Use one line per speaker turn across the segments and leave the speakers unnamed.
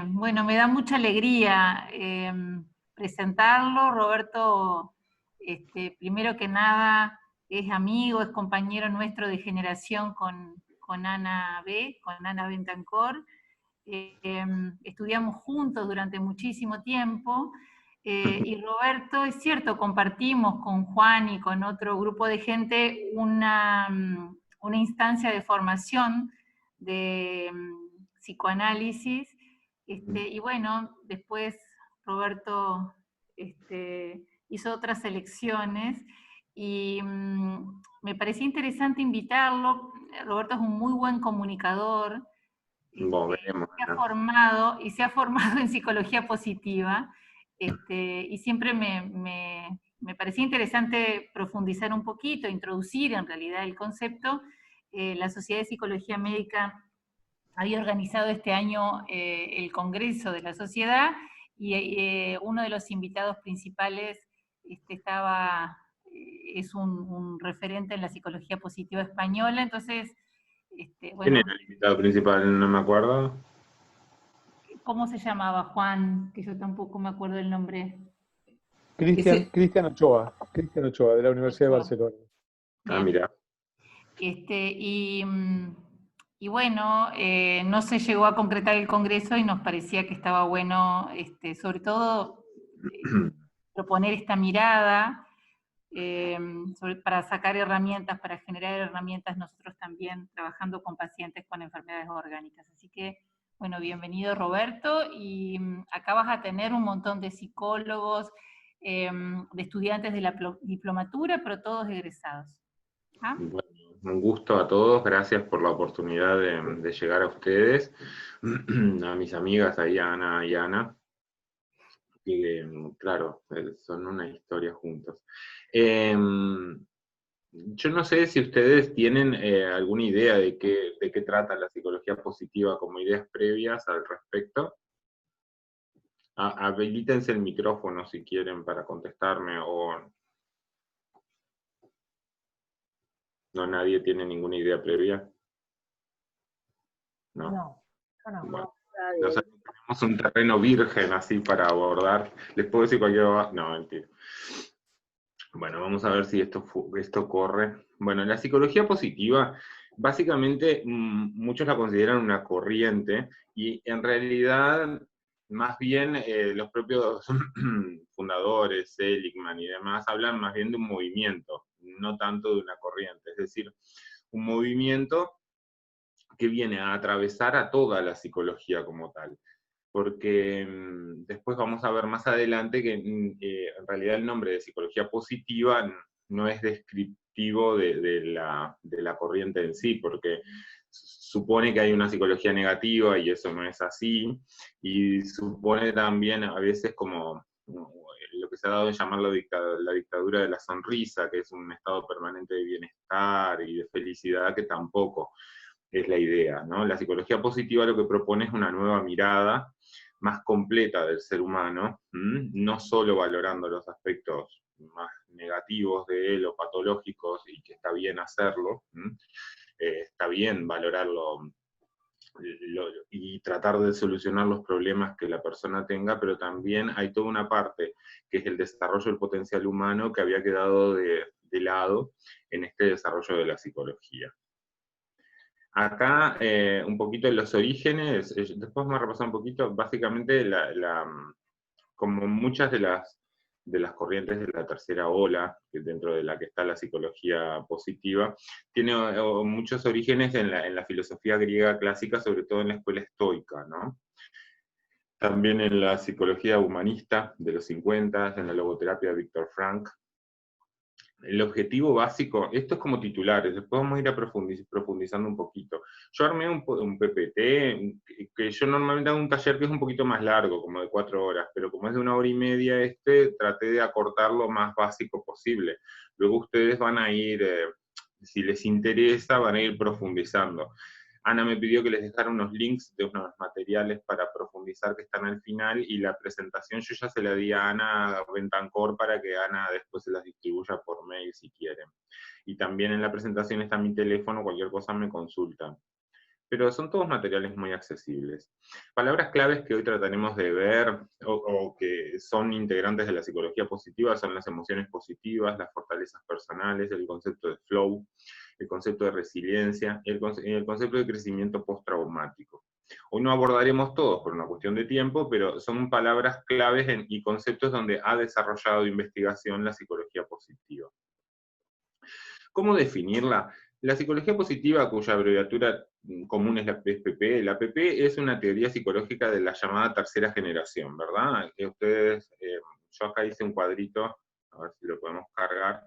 Bueno, me da mucha alegría presentarlo. Roberto, primero que nada, es amigo, es compañero nuestro de generación con Ana con Ana Bentancor. Estudiamos juntos durante muchísimo tiempo. Y Roberto, es cierto, compartimos con Juan y con otro grupo de gente una instancia de formación de psicoanálisis, y bueno, después Roberto hizo otras elecciones y me parecía interesante invitarlo. Roberto es un muy buen comunicador,
Bueno, veremos,
se ha
¿no?
formado y se ha formado en psicología positiva, y siempre me parecía interesante profundizar un poquito, introducir en realidad el concepto. La Sociedad de Psicología Médica había organizado este año el Congreso de la Sociedad, y uno de los invitados principales es un referente en la psicología positiva española. Entonces,
¿Quién
bueno,
era el invitado principal? No me acuerdo.
¿cómo se llamaba, Juan? Que yo tampoco me acuerdo el nombre.
Cristian Ochoa, de la Universidad de
Ochoa.
Barcelona.
Ah,
Bien.
mira.
Este, y, mm, y bueno, no se llegó a concretar el Congreso y nos parecía que estaba bueno, sobre todo, proponer esta mirada, para sacar herramientas, para generar herramientas nosotros también trabajando con pacientes con enfermedades orgánicas. Así que, bueno, bienvenido Roberto, y acá vas a tener un montón de psicólogos, de estudiantes de la diplomatura, pero todos egresados. ¿Ah?
Bueno, un gusto a todos, gracias por la oportunidad de llegar a ustedes, a mis amigas ahí, Ana y Ana, que claro, son una historia juntos. Yo no sé si ustedes tienen alguna idea de qué trata la psicología positiva, como ideas previas al respecto. Habilítense el micrófono si quieren para contestarme, o no, nadie tiene ninguna idea previa. ¿No?
No, yo no.
Bueno,
Nadie.
nosotros tenemos un terreno virgen así para abordar. Les puedo decir cualquier... No, mentira. Bueno, vamos a ver si esto corre. Bueno, la psicología positiva, básicamente muchos la consideran una corriente, y en realidad más bien los propios fundadores, Seligman y demás, hablan más bien de un movimiento, no tanto de una corriente. Es decir, un movimiento que viene a atravesar a toda la psicología como tal. Porque después vamos a ver más adelante que en realidad el nombre de psicología positiva no es descriptivo de la corriente en sí, porque supone que hay una psicología negativa y eso no es así, y supone también a veces como lo que se ha dado en llamar la dictadura de la sonrisa, que es un estado permanente de bienestar y de felicidad, que tampoco es la idea, ¿no? La psicología positiva lo que propone es una nueva mirada más completa del ser humano, no solo valorando los aspectos más negativos de él o patológicos, y que está bien hacerlo, está bien valorarlo y tratar de solucionar los problemas que la persona tenga, pero también hay toda una parte que es el desarrollo del potencial humano que había quedado de lado en este desarrollo de la psicología. Acá, un poquito de los orígenes, después vamos a repasar un poquito, básicamente, como muchas de las corrientes de la tercera ola, dentro de la que está la psicología positiva, tiene muchos orígenes en la filosofía griega clásica, sobre todo en la escuela estoica, ¿no? También en la psicología humanista de los 50, en la logoterapia de Viktor Frankl. El objetivo básico, esto es como titulares, después vamos a ir a profundizando un poquito. Yo armé un PPT, que yo normalmente hago un taller que es un poquito más largo, como de 4 horas, pero como es de 1 hora y media traté de acortar lo más básico posible. Luego ustedes van a ir, si les interesa, van a ir profundizando. Ana me pidió que les dejara unos links de unos materiales para profundizar que están al final, y la presentación yo ya se la di a Ana Bentancor para que Ana después se las distribuya por mail si quieren. Y también en la presentación está mi teléfono, cualquier cosa me consultan. pero son todos materiales muy accesibles. Palabras claves que hoy trataremos de ver, o que son integrantes de la psicología positiva, son las emociones positivas, las fortalezas personales, el concepto de flow, el concepto de resiliencia y el concepto de crecimiento postraumático. Hoy no abordaremos todos por una cuestión de tiempo, pero son palabras claves y conceptos donde ha desarrollado investigación la psicología positiva. ¿Cómo definirla? La psicología positiva, cuya abreviatura común es la PPP, la PP es una teoría psicológica de la llamada tercera generación, ¿verdad? Yo acá hice un cuadrito, a ver si lo podemos cargar,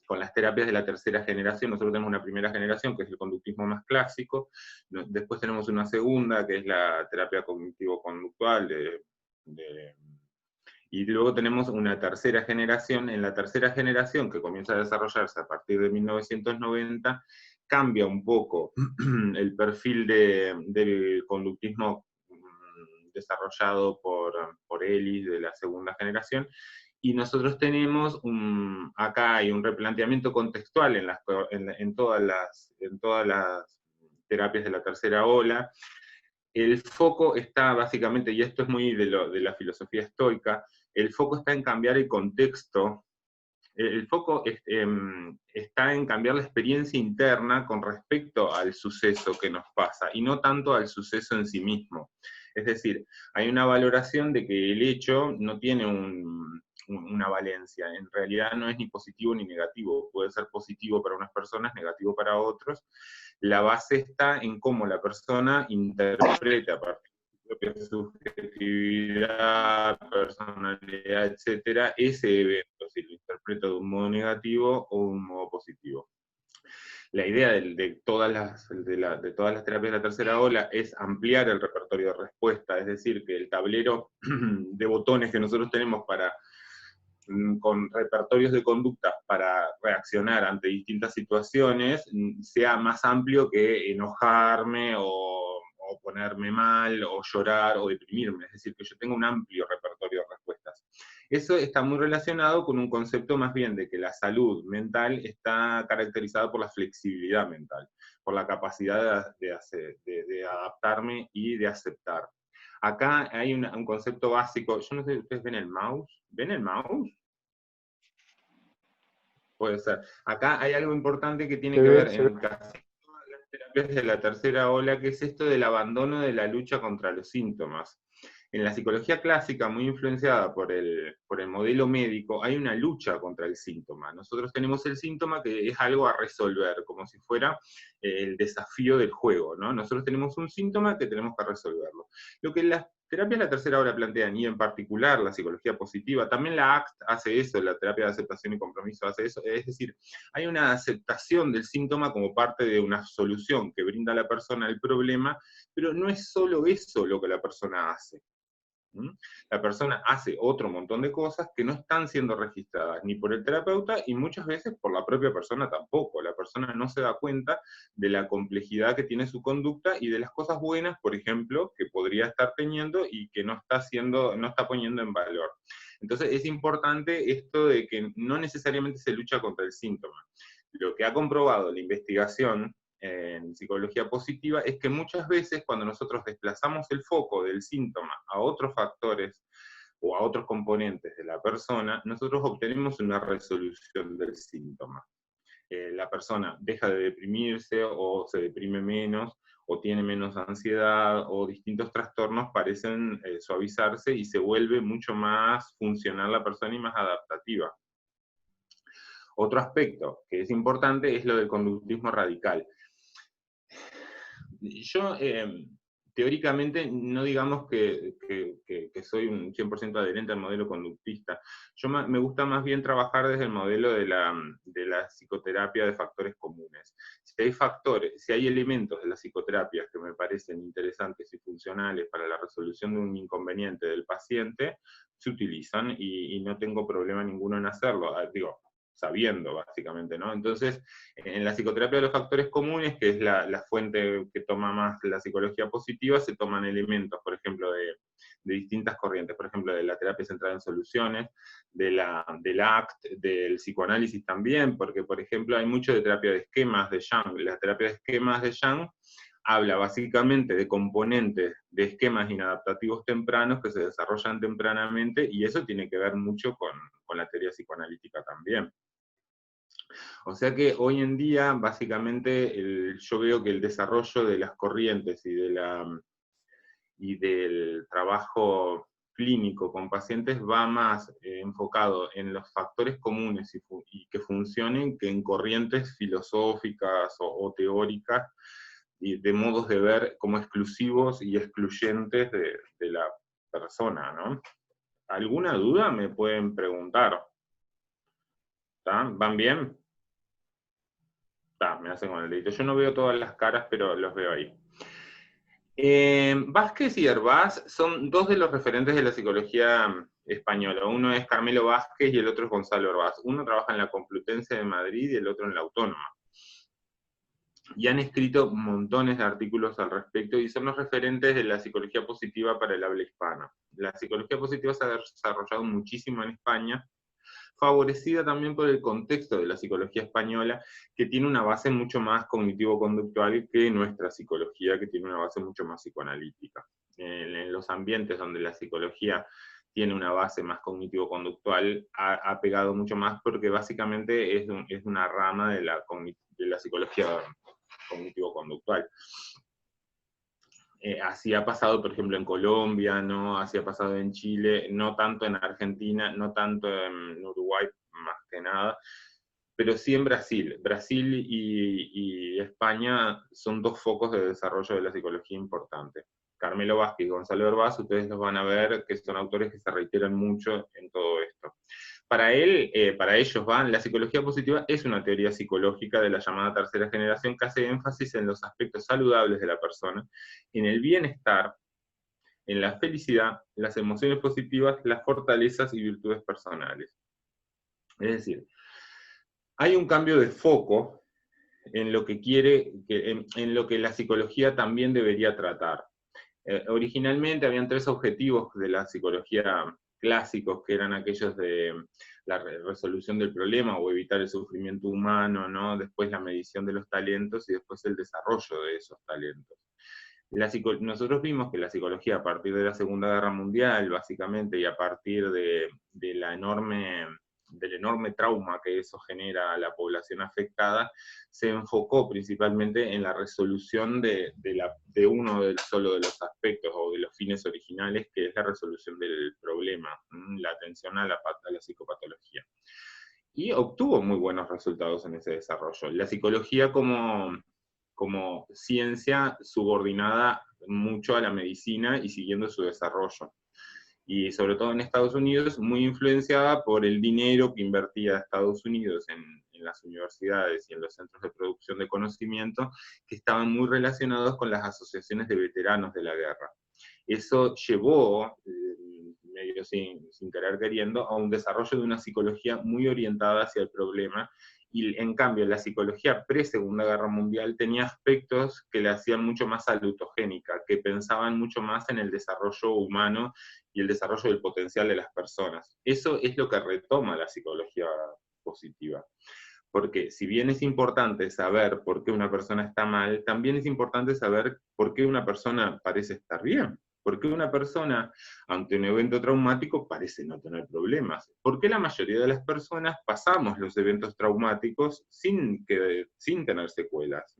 con las terapias de la tercera generación. Nosotros tenemos una primera generación, que es el conductismo más clásico, después tenemos una segunda, que es la terapia cognitivo-conductual, y luego tenemos una tercera generación. En la tercera generación, que comienza a desarrollarse a partir de 1990, cambia un poco el perfil del conductismo desarrollado por Ellis de la segunda generación, y nosotros tenemos acá hay un replanteamiento contextual en todas las terapias de la tercera ola. El foco está básicamente, y esto es muy de la filosofía estoica, el foco está en cambiar el contexto, el foco está en cambiar la experiencia interna con respecto al suceso que nos pasa, y no tanto al suceso en sí mismo. Es decir, hay una valoración de que el hecho no tiene una valencia, en realidad no es ni positivo ni negativo, puede ser positivo para unas personas, negativo para otros. La base está en cómo la persona interpreta a partir de su subjetividad, personalidad, etcétera, ese evento, si lo interpreta de un modo negativo o de un modo positivo. La idea de todas las terapias de la tercera ola es ampliar el repertorio de respuesta, es decir, que el tablero de botones que nosotros tenemos con repertorios de conducta para reaccionar ante distintas situaciones, sea más amplio que enojarme o ponerme mal, o llorar, o deprimirme. Es decir, que yo tenga un amplio repertorio de respuestas. Eso está muy relacionado con un concepto más bien de que la salud mental está caracterizada por la flexibilidad mental, por la capacidad de adaptarme y de aceptar. Acá hay un concepto básico, yo no sé si ustedes ven el mouse. ¿Ven el mouse? Puede ser. Acá hay algo importante que tiene que ver en casi todas las terapias de la tercera ola, que es esto del abandono de la lucha contra los síntomas. En la psicología clásica, muy influenciada por el modelo médico, hay una lucha contra el síntoma. Nosotros tenemos el síntoma que es algo a resolver, como si fuera el desafío del juego, ¿no? Nosotros tenemos un síntoma que tenemos que resolverlo. Lo que las terapias de la tercera ola plantean, y en particular la psicología positiva, también la ACT hace eso, la terapia de aceptación y compromiso hace eso, es decir, hay una aceptación del síntoma como parte de una solución que brinda a la persona el problema, pero no es solo eso lo que la persona hace. La persona hace otro montón de cosas que no están siendo registradas ni por el terapeuta, y muchas veces por la propia persona tampoco. La persona no se da cuenta de la complejidad que tiene su conducta y de las cosas buenas, por ejemplo, que podría estar teniendo y que no está poniendo en valor. Entonces es importante esto de que no necesariamente se lucha contra el síntoma. Lo que ha comprobado la investigación en psicología positiva es que muchas veces cuando nosotros desplazamos el foco del síntoma a otros factores o a otros componentes de la persona, nosotros obtenemos una resolución del síntoma. La persona deja de deprimirse o se deprime menos o tiene menos ansiedad, o distintos trastornos parecen suavizarse y se vuelve mucho más funcional la persona y más adaptativa. Otro aspecto que es importante es lo del conductismo radical. Yo, teóricamente, no digamos que soy un 100% adherente al modelo conductista. Me gusta más bien trabajar desde el modelo de la psicoterapia de factores comunes. Si hay elementos de la psicoterapia que me parecen interesantes y funcionales para la resolución de un inconveniente del paciente, se utilizan y no tengo problema ninguno en hacerlo. Digo, sabiendo, básicamente, ¿no? Entonces, en la psicoterapia de los factores comunes, que es la fuente que toma más la psicología positiva, se toman elementos, por ejemplo, de distintas corrientes, por ejemplo, de la terapia centrada en soluciones, del ACT, del psicoanálisis también, porque, por ejemplo, hay mucho de terapia de esquemas de Jung. La terapia de esquemas de Jung habla básicamente de componentes de esquemas inadaptativos tempranos que se desarrollan tempranamente, y eso tiene que ver mucho con la teoría psicoanalítica también. O sea que hoy en día, básicamente, yo veo que el desarrollo de las corrientes y del trabajo clínico con pacientes va más enfocado en los factores comunes y que funcionen, que en corrientes filosóficas o teóricas, y de modos de ver como exclusivos y excluyentes de la persona, ¿no? ¿Alguna duda? Me pueden preguntar. ¿Está? ¿Van bien? Me hacen con el dedito. Yo no veo todas las caras, pero los veo ahí. Vázquez y Hervás son dos de los referentes de la psicología española. Uno es Carmelo Vázquez y el otro es Gonzalo Hervás. Uno trabaja en la Complutense de Madrid y el otro en la Autónoma. Y han escrito montones de artículos al respecto y son los referentes de la psicología positiva para el habla hispana. La psicología positiva se ha desarrollado muchísimo en España, favorecida también por el contexto de la psicología española, que tiene una base mucho más cognitivo-conductual que nuestra psicología, que tiene una base mucho más psicoanalítica. En los ambientes donde la psicología tiene una base más cognitivo-conductual, ha pegado mucho más porque básicamente es una rama de la psicología cognitivo-conductual. Así ha pasado, por ejemplo, en Colombia, ¿no? Así ha pasado en Chile, no tanto en Argentina, no tanto en Uruguay, más que nada, pero sí en Brasil. Brasil y España son dos focos de desarrollo de la psicología importantes. Carmelo Vázquez y Gonzalo Hervás, ustedes los van a ver, que son autores que se reiteran mucho en todo esto. Para ellos, la psicología positiva es una teoría psicológica de la llamada tercera generación que hace énfasis en los aspectos saludables de la persona, en el bienestar, en la felicidad, las emociones positivas, las fortalezas y virtudes personales. Es decir, hay un cambio de foco en lo que en lo que la psicología también debería tratar. Originalmente habían tres objetivos de la psicología clásicos, que eran aquellos de la resolución del problema o evitar el sufrimiento humano, ¿no? Después la medición de los talentos y después el desarrollo de esos talentos. Nosotros vimos que la psicología, a partir de la Segunda Guerra Mundial, básicamente, y a partir del enorme trauma que eso genera a la población afectada, se enfocó principalmente en la resolución de uno solo de los aspectos o de los fines originales, que es la resolución del problema, la atención a la psicopatología. Y obtuvo muy buenos resultados en ese desarrollo. La psicología como ciencia subordinada mucho a la medicina y siguiendo su desarrollo. Y sobre todo en Estados Unidos, muy influenciada por el dinero que invertía Estados Unidos en las universidades y en los centros de producción de conocimiento, que estaban muy relacionados con las asociaciones de veteranos de la guerra. Eso llevó, medio sin querer queriendo, a un desarrollo de una psicología muy orientada hacia el problema, y en cambio la psicología pre-Segunda Guerra Mundial tenía aspectos que la hacían mucho más salutogénica, que pensaban mucho más en el desarrollo humano y el desarrollo del potencial de las personas. Eso es lo que retoma la psicología positiva. Porque si bien es importante saber por qué una persona está mal, también es importante saber por qué una persona parece estar bien. ¿Por qué una persona, ante un evento traumático, parece no tener problemas? ¿Por qué la mayoría de las personas pasamos los eventos traumáticos sin tener secuelas?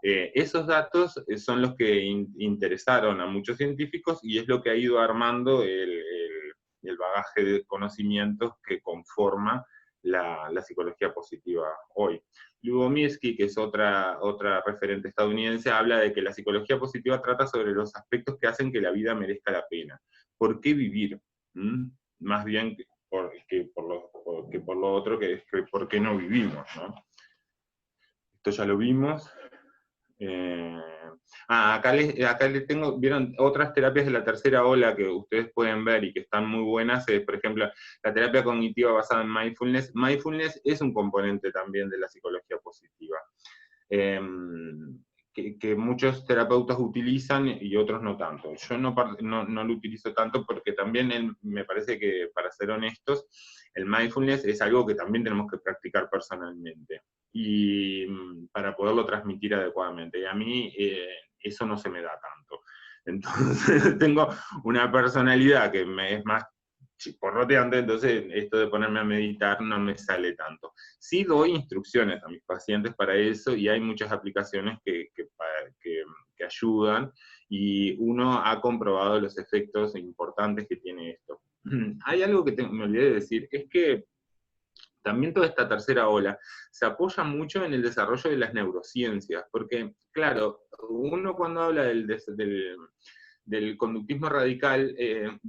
Esos datos son los que interesaron a muchos científicos y es lo que ha ido armando el bagaje de conocimientos que conforma la psicología positiva hoy. Lubomirsky, que es otra referente estadounidense, habla de que la psicología positiva trata sobre los aspectos que hacen que la vida merezca la pena. ¿Por qué vivir? Más bien que por lo otro, que es que por qué no vivimos, ¿no? Esto ya lo vimos. Acá les tengo, vieron otras terapias de la tercera ola que ustedes pueden ver y que están muy buenas, por ejemplo, la terapia cognitiva basada en mindfulness. Mindfulness es un componente también de la psicología positiva, que muchos terapeutas utilizan y otros no tanto. Yo no lo utilizo tanto porque también me parece que, para ser honestos, el mindfulness es algo que también tenemos que practicar personalmente y para poderlo transmitir adecuadamente. Y a mí eso no se me da tanto. Entonces tengo una personalidad que es más chiporroteante, entonces esto de ponerme a meditar no me sale tanto. Sí doy instrucciones a mis pacientes para eso y hay muchas aplicaciones que ayudan y uno ha comprobado los efectos importantes que tiene esto. Hay algo que me olvidé de decir, es que también toda esta tercera ola se apoya mucho en el desarrollo de las neurociencias, porque, claro, uno cuando habla del conductismo radical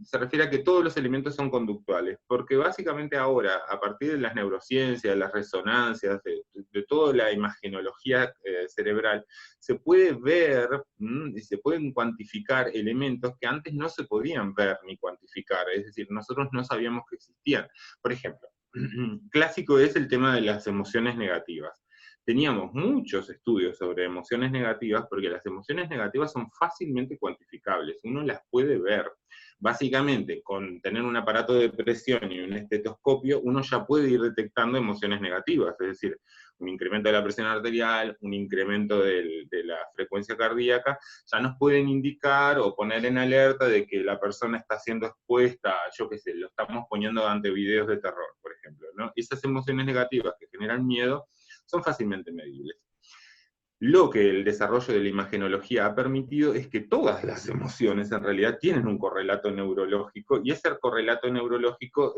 se refiere a que todos los elementos son conductuales, porque básicamente ahora, a partir de las neurociencias, de las resonancias, de toda la imagenología cerebral, se puede ver y se pueden cuantificar elementos que antes no se podían ver ni cuantificar, es decir, nosotros no sabíamos que existían. Por ejemplo, clásico es el tema de las emociones negativas. Teníamos muchos estudios sobre emociones negativas porque las emociones negativas son fácilmente cuantificables, uno las puede ver. Básicamente, con tener un aparato de presión y un estetoscopio, uno ya puede ir detectando emociones negativas, es decir, un incremento de la presión arterial, un incremento de la frecuencia cardíaca, ya nos pueden indicar o poner en alerta de que la persona está siendo expuesta, yo qué sé, lo estamos poniendo ante videos de terror, por ejemplo, ¿no? Esas emociones negativas que generan miedo son fácilmente medibles. Lo que el desarrollo de la imagenología ha permitido es que todas las emociones en realidad tienen un correlato neurológico, y ese correlato neurológico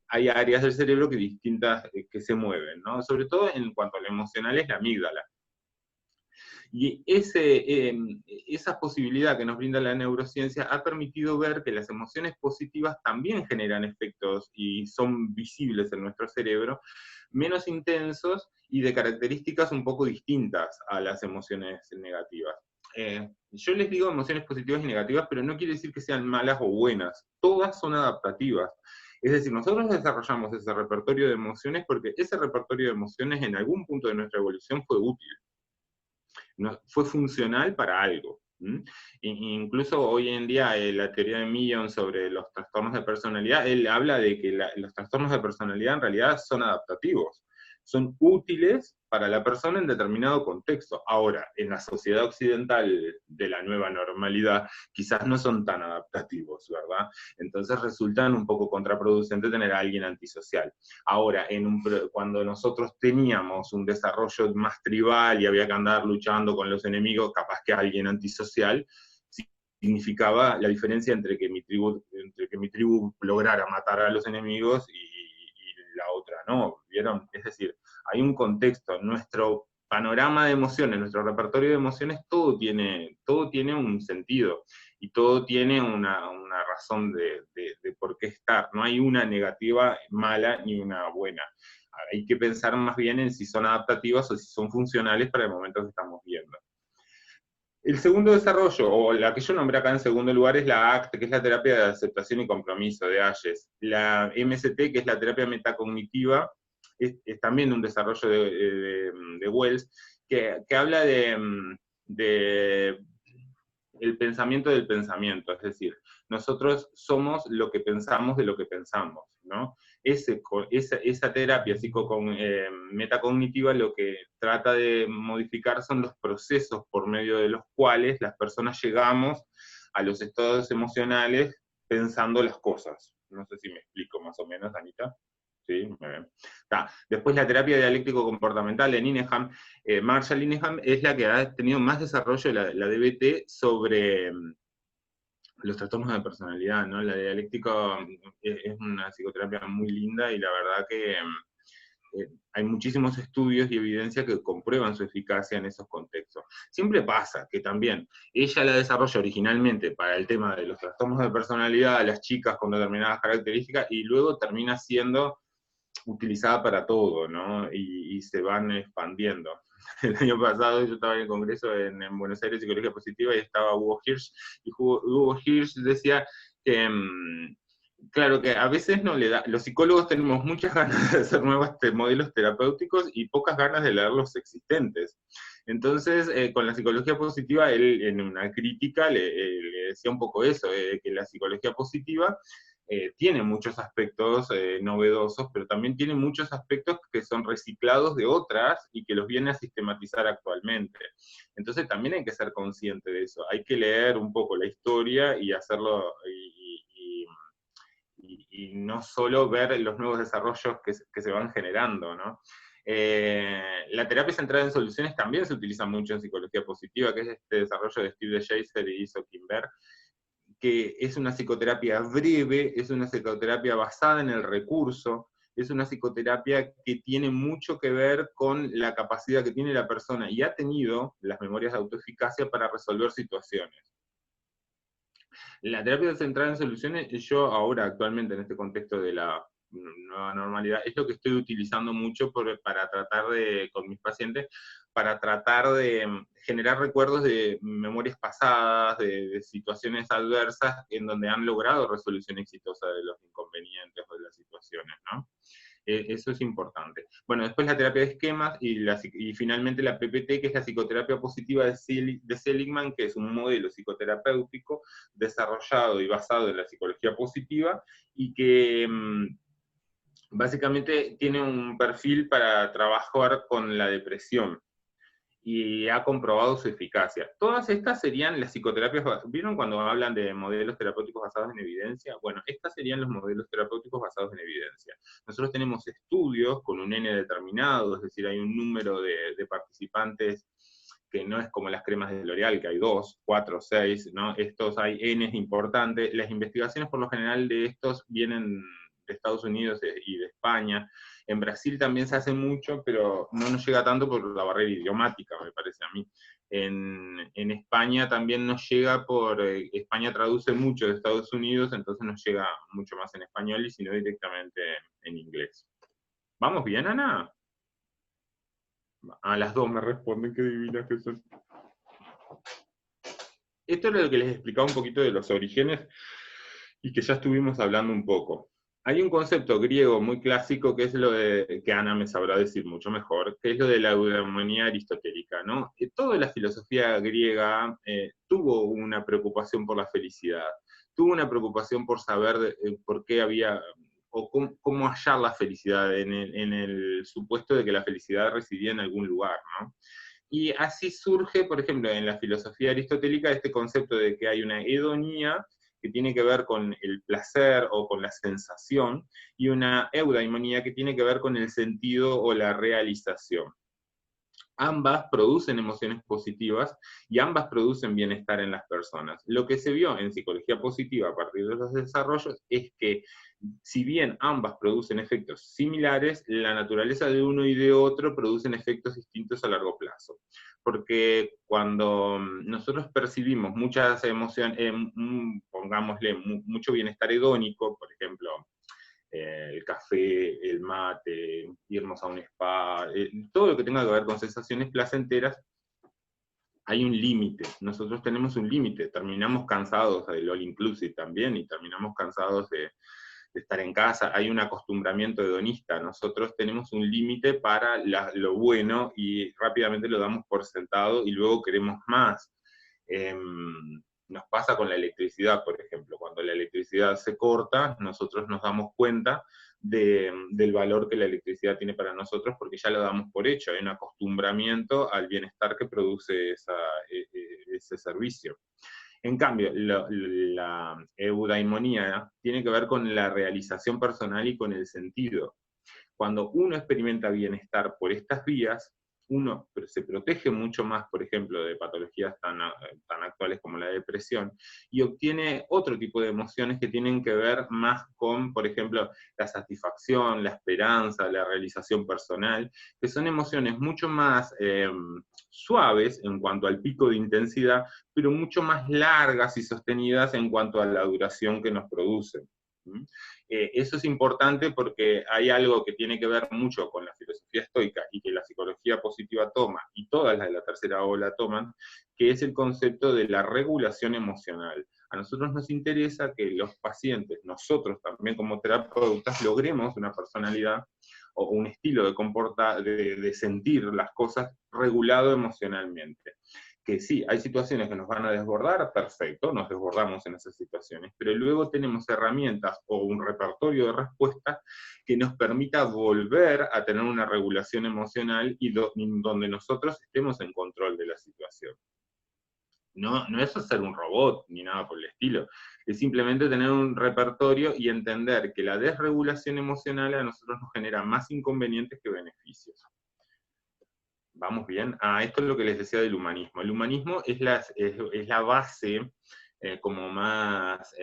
hay áreas del cerebro que se mueven, ¿no? Sobre todo en cuanto a lo emocional es la amígdala. Y esa posibilidad que nos brinda la neurociencia ha permitido ver que las emociones positivas también generan efectos y son visibles en nuestro cerebro, menos intensos y de características un poco distintas a las emociones negativas. Yo les digo emociones positivas y negativas, pero no quiere decir que sean malas o buenas. Todas son adaptativas. Es decir, nosotros desarrollamos ese repertorio de emociones porque ese repertorio de emociones en algún punto de nuestra evolución fue útil. Fue funcional para algo. Incluso hoy en día la teoría de Millon sobre los trastornos de personalidad, él habla de que los trastornos de personalidad en realidad son adaptativos, son útiles para la persona en determinado contexto. Ahora, en la sociedad occidental de la nueva normalidad, quizás no son tan adaptativos, ¿verdad? Entonces resultan un poco contraproducente tener a alguien antisocial. Ahora, cuando nosotros teníamos un desarrollo más tribal y había que andar luchando con los enemigos, capaz que alguien antisocial, significaba la diferencia entre que mi tribu lograra matar a los enemigos y la otra no, ¿vieron? Es decir, hay un contexto, nuestro panorama de emociones, nuestro repertorio de emociones, todo tiene un sentido, y todo tiene una razón de por qué estar, no hay una negativa mala ni una buena. Hay que pensar más bien en si son adaptativas o si son funcionales para el momento que estamos viendo. El segundo desarrollo, o la que yo nombré acá en segundo lugar, es la ACT, que es la terapia de aceptación y compromiso, de Ayes. La MST, que es la terapia metacognitiva, es también un desarrollo de Wells, que habla de el pensamiento del pensamiento, es decir, nosotros somos lo que pensamos de lo que pensamos, ¿no? Esa terapia metacognitiva lo que trata de modificar son los procesos por medio de los cuales las personas llegamos a los estados emocionales pensando las cosas. No sé si me explico más o menos, Anita. Sí, muy bien. Después la terapia dialéctico-comportamental de Linehan, Marshall Linehan es la que ha tenido más desarrollo, la DBT, sobre los trastornos de personalidad, ¿no? La dialéctico es una psicoterapia muy linda y la verdad que hay muchísimos estudios y evidencia que comprueban su eficacia en esos contextos. Siempre pasa que también ella la desarrolla originalmente para el tema de los trastornos de personalidad, las chicas con determinadas características, y luego termina siendo utilizada para todo, ¿no? Y se van expandiendo. el año pasado yo estaba en el congreso en Buenos Aires, Psicología Positiva, y estaba Hugo Hirsch, y Hugo Hirsch decía que, claro, que a veces no le da, los psicólogos tenemos muchas ganas de hacer nuevos modelos terapéuticos y pocas ganas de leer los existentes. Entonces, con la psicología positiva, él en una crítica le decía un poco eso, que la psicología positiva tiene muchos aspectos novedosos, pero también tiene muchos aspectos que son reciclados de otras y que los viene a sistematizar actualmente. Entonces también hay que ser consciente de eso, hay que leer un poco la historia y hacerlo, y no solo ver los nuevos desarrollos que se van generando, ¿no? La terapia centrada en soluciones también se utiliza mucho en psicología positiva, que es este desarrollo de Steve DeJacer y Iso Kimber, que es una psicoterapia breve, es una psicoterapia basada en el recurso, es una psicoterapia que tiene mucho que ver con la capacidad que tiene la persona y ha tenido las memorias de autoeficacia para resolver situaciones. La terapia centrada en soluciones, yo ahora actualmente en este contexto de la nueva normalidad, es lo que estoy utilizando mucho para tratar con mis pacientes, para tratar de generar recuerdos de memorias pasadas, de situaciones adversas en donde han logrado resolución exitosa de los inconvenientes o de las situaciones, ¿no? Eso es importante. Bueno, después la terapia de esquemas y finalmente la PPT, que es la psicoterapia positiva de Seligman, que es un modelo psicoterapéutico desarrollado y basado en la psicología positiva y que básicamente tiene un perfil para trabajar con la depresión y ha comprobado su eficacia. Todas estas serían las psicoterapias, ¿vieron cuando hablan de modelos terapéuticos basados en evidencia? Bueno, estas serían los modelos terapéuticos basados en evidencia. Nosotros tenemos estudios con un N determinado, es decir, hay un número de participantes que no es como las cremas de L'Oreal, que hay 2, 4, 6, ¿no? Estos hay N importantes. Las investigaciones por lo general de estos vienen de Estados Unidos y de España. En Brasil también se hace mucho, pero no nos llega tanto por la barrera idiomática, me parece a mí. En España también nos llega España traduce mucho de Estados Unidos, entonces nos llega mucho más en español y si no directamente en inglés. ¿Vamos bien, Ana? A las 2 me responden, qué divinas que son. Esto es lo que les explicaba un poquito de los orígenes y que ya estuvimos hablando un poco. Hay un concepto griego muy clásico que es lo de, que Ana me sabrá decir mucho mejor, que es lo de la eudemonía aristotélica, ¿no? Toda la filosofía griega tuvo una preocupación por la felicidad, tuvo una preocupación por saber por qué había, o cómo hallar la felicidad en el supuesto de que la felicidad residía en algún lugar, ¿no? Y así surge, por ejemplo, en la filosofía aristotélica este concepto de que hay una hedonía que tiene que ver con el placer o con la sensación, y una eudaimonía que tiene que ver con el sentido o la realización. Ambas producen emociones positivas y ambas producen bienestar en las personas. Lo que se vio en psicología positiva a partir de los desarrollos es que si bien ambas producen efectos similares, la naturaleza de uno y de otro producen efectos distintos a largo plazo. Porque cuando nosotros percibimos muchas emociones, pongámosle mucho bienestar hedónico, por ejemplo, el café, el mate, irnos a un spa, todo lo que tenga que ver con sensaciones placenteras, hay un límite. Nosotros tenemos un límite. Terminamos cansados del all inclusive también y terminamos cansados de estar en casa. Hay un acostumbramiento hedonista. Nosotros tenemos un límite para lo bueno y rápidamente lo damos por sentado y luego queremos más. Nos pasa con la electricidad, por ejemplo. Cuando la electricidad se corta, nosotros nos damos cuenta del valor que la electricidad tiene para nosotros porque ya lo damos por hecho. Hay un acostumbramiento al bienestar que produce ese servicio. En cambio, la eudaimonía tiene que ver con la realización personal y con el sentido. Cuando uno experimenta bienestar por estas vías, uno se protege mucho más, por ejemplo, de patologías tan actuales como la depresión, y obtiene otro tipo de emociones que tienen que ver más con, por ejemplo, la satisfacción, la esperanza, la realización personal, que son emociones mucho más suaves en cuanto al pico de intensidad, pero mucho más largas y sostenidas en cuanto a la duración que nos producen. Eso es importante porque hay algo que tiene que ver mucho con la filosofía estoica y que la psicología positiva toma, y todas las de la tercera ola toman, que es el concepto de la regulación emocional. A nosotros nos interesa que los pacientes, nosotros también como terapeutas, logremos una personalidad o un estilo de sentir las cosas regulado emocionalmente. Que sí, hay situaciones que nos van a desbordar, perfecto, nos desbordamos en esas situaciones, pero luego tenemos herramientas o un repertorio de respuestas que nos permita volver a tener una regulación emocional y donde nosotros estemos en control de la situación. No es ser un robot ni nada por el estilo, es simplemente tener un repertorio y entender que la desregulación emocional a nosotros nos genera más inconvenientes que beneficios. ¿Vamos bien? Esto es lo que les decía del humanismo. El humanismo es la base como más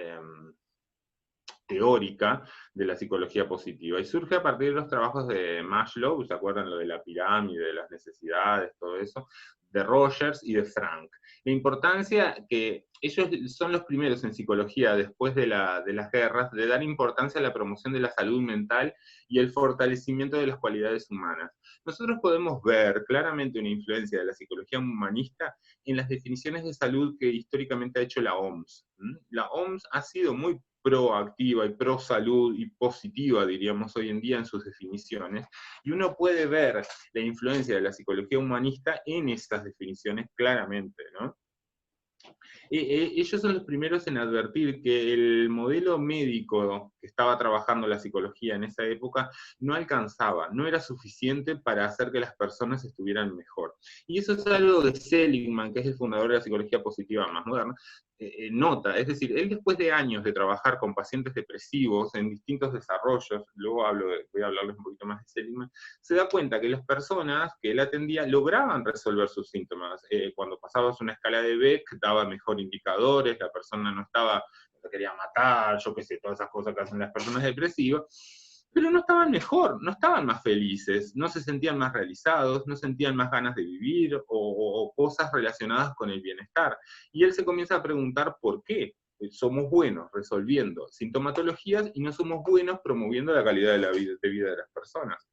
teórica de la psicología positiva, y surge a partir de los trabajos de Maslow, ¿se acuerdan lo de la pirámide, de las necesidades, todo eso? De Rogers y de Frank. La importancia que ellos son los primeros en psicología, después de las guerras, de dar importancia a la promoción de la salud mental y el fortalecimiento de las cualidades humanas. Nosotros podemos ver claramente una influencia de la psicología humanista en las definiciones de salud que históricamente ha hecho la OMS. La OMS ha sido muy proactiva y pro salud y positiva, diríamos hoy en día, en sus definiciones, y uno puede ver la influencia de la psicología humanista en estas definiciones claramente, ¿no? Ellos son los primeros en advertir que el modelo médico que estaba trabajando la psicología en esa época no alcanzaba, no era suficiente para hacer que las personas estuvieran mejor. Y eso es algo de Seligman, que es el fundador de la psicología positiva más moderna, nota, es decir, él después de años de trabajar con pacientes depresivos en distintos desarrollos, luego voy a hablarles un poquito más de Seligman, se da cuenta que las personas que él atendía lograban resolver sus síntomas. Cuando pasabas una escala de Beck, daba mejor indicadores, la persona no se quería matar, yo qué sé, todas esas cosas que hacen las personas depresivas, pero no estaban mejor, no estaban más felices, no se sentían más realizados, no sentían más ganas de vivir o cosas relacionadas con el bienestar. Y él se comienza a preguntar por qué. Somos buenos resolviendo sintomatologías y no somos buenos promoviendo la calidad de vida de las personas.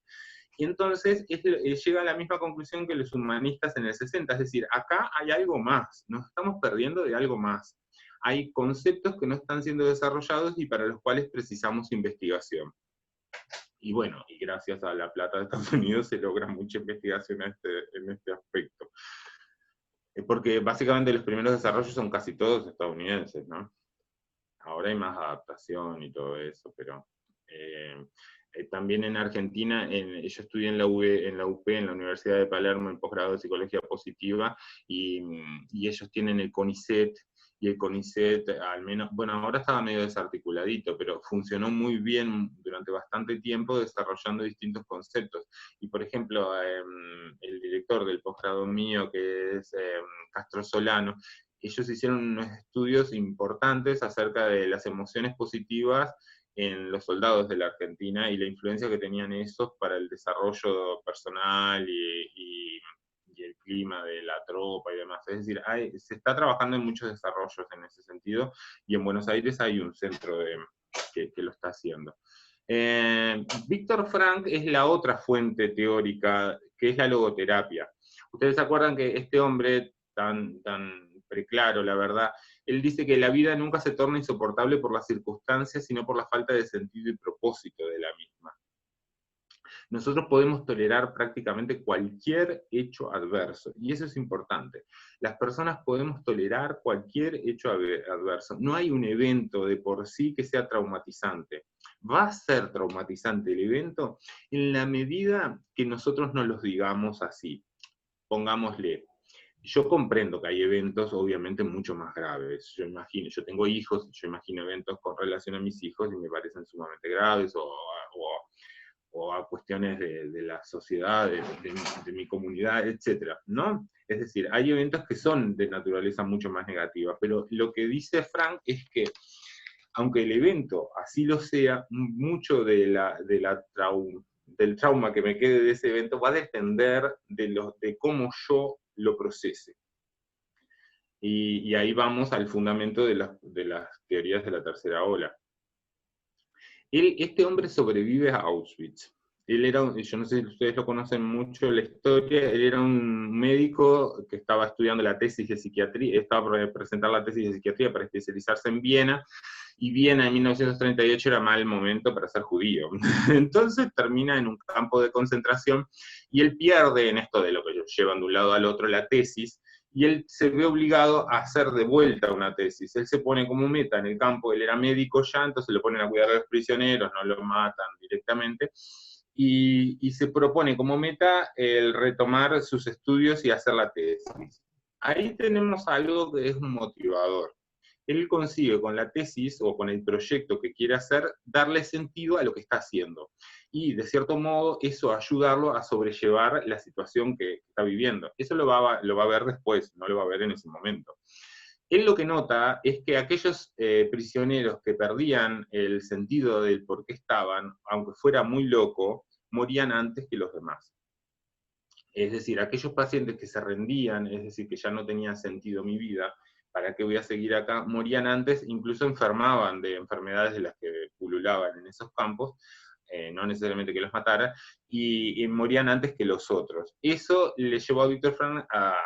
Y entonces llega a la misma conclusión que los humanistas en el 60, es decir, acá hay algo más, nos estamos perdiendo de algo más. Hay conceptos que no están siendo desarrollados y para los cuales precisamos investigación. Y bueno, y gracias a la plata de Estados Unidos se logra mucha investigación en este aspecto. Porque básicamente los primeros desarrollos son casi todos estadounidenses, ¿no? Ahora hay más adaptación y todo eso, pero también en Argentina, yo estudié en la UP, en la Universidad de Palermo, en posgrado de Psicología Positiva, y ellos tienen el CONICET, y el CONICET, al menos, bueno, ahora estaba medio desarticuladito, pero funcionó muy bien durante bastante tiempo desarrollando distintos conceptos. Y por ejemplo, el director del posgrado mío, que es Castro Solano, ellos hicieron unos estudios importantes acerca de las emociones positivas en los soldados de la Argentina y la influencia que tenían esos para el desarrollo personal y el clima de la tropa y demás. Es decir, se está trabajando en muchos desarrollos en ese sentido, y en Buenos Aires hay un centro que lo está haciendo. Víctor Frank es la otra fuente teórica, que es la logoterapia. Ustedes se acuerdan que este hombre tan preclaro, la verdad, él dice que la vida nunca se torna insoportable por las circunstancias, sino por la falta de sentido y propósito de la misma. Nosotros podemos tolerar prácticamente cualquier hecho adverso, y eso es importante. Las personas podemos tolerar cualquier hecho adverso. No hay un evento de por sí que sea traumatizante. Va a ser traumatizante el evento en la medida que nosotros nos los digamos así. Pongámosle, yo comprendo que hay eventos obviamente mucho más graves. Yo tengo hijos, yo imagino eventos con relación a mis hijos y me parecen sumamente graves, o a cuestiones de la sociedad, de mi comunidad, etc., ¿no? Es decir, hay eventos que son de naturaleza mucho más negativa, pero lo que dice Frank es que, aunque el evento así lo sea, mucho del trauma que me quede de ese evento va a depender de cómo yo lo procese. Y ahí vamos al fundamento de las teorías de la tercera ola. Este hombre sobrevive a Auschwitz. Él era, yo no sé si ustedes lo conocen mucho la historia, él era un médico que estaba estudiando la tesis de psiquiatría, estaba por presentar la tesis de psiquiatría para especializarse en Viena, y Viena en 1938 era mal momento para ser judío. Entonces termina en un campo de concentración, y él pierde en esto de lo que ellos llevan de un lado al otro la tesis, y él se ve obligado a hacer de vuelta una tesis. Él se pone como meta en el campo, él era médico ya, entonces lo ponen a cuidar a los prisioneros, no lo matan directamente, y se propone como meta el retomar sus estudios y hacer la tesis. Ahí tenemos algo que es un motivador. Él consigue con la tesis o con el proyecto que quiere hacer darle sentido a lo que está haciendo. Y de cierto modo eso ayudarlo a sobrellevar la situación que está viviendo. Eso lo va a ver después, no lo va a ver en ese momento. Él lo que nota es que aquellos prisioneros que perdían el sentido del por qué estaban, aunque fuera muy loco, morían antes que los demás. Es decir, aquellos pacientes que se rendían, es decir, que ya no tenía sentido mi vida, ¿para qué voy a seguir acá? Morían antes, incluso enfermaban de enfermedades de las que pululaban en esos campos, no necesariamente que los matara, y morían antes que los otros. Eso le llevó a Viktor Frankl a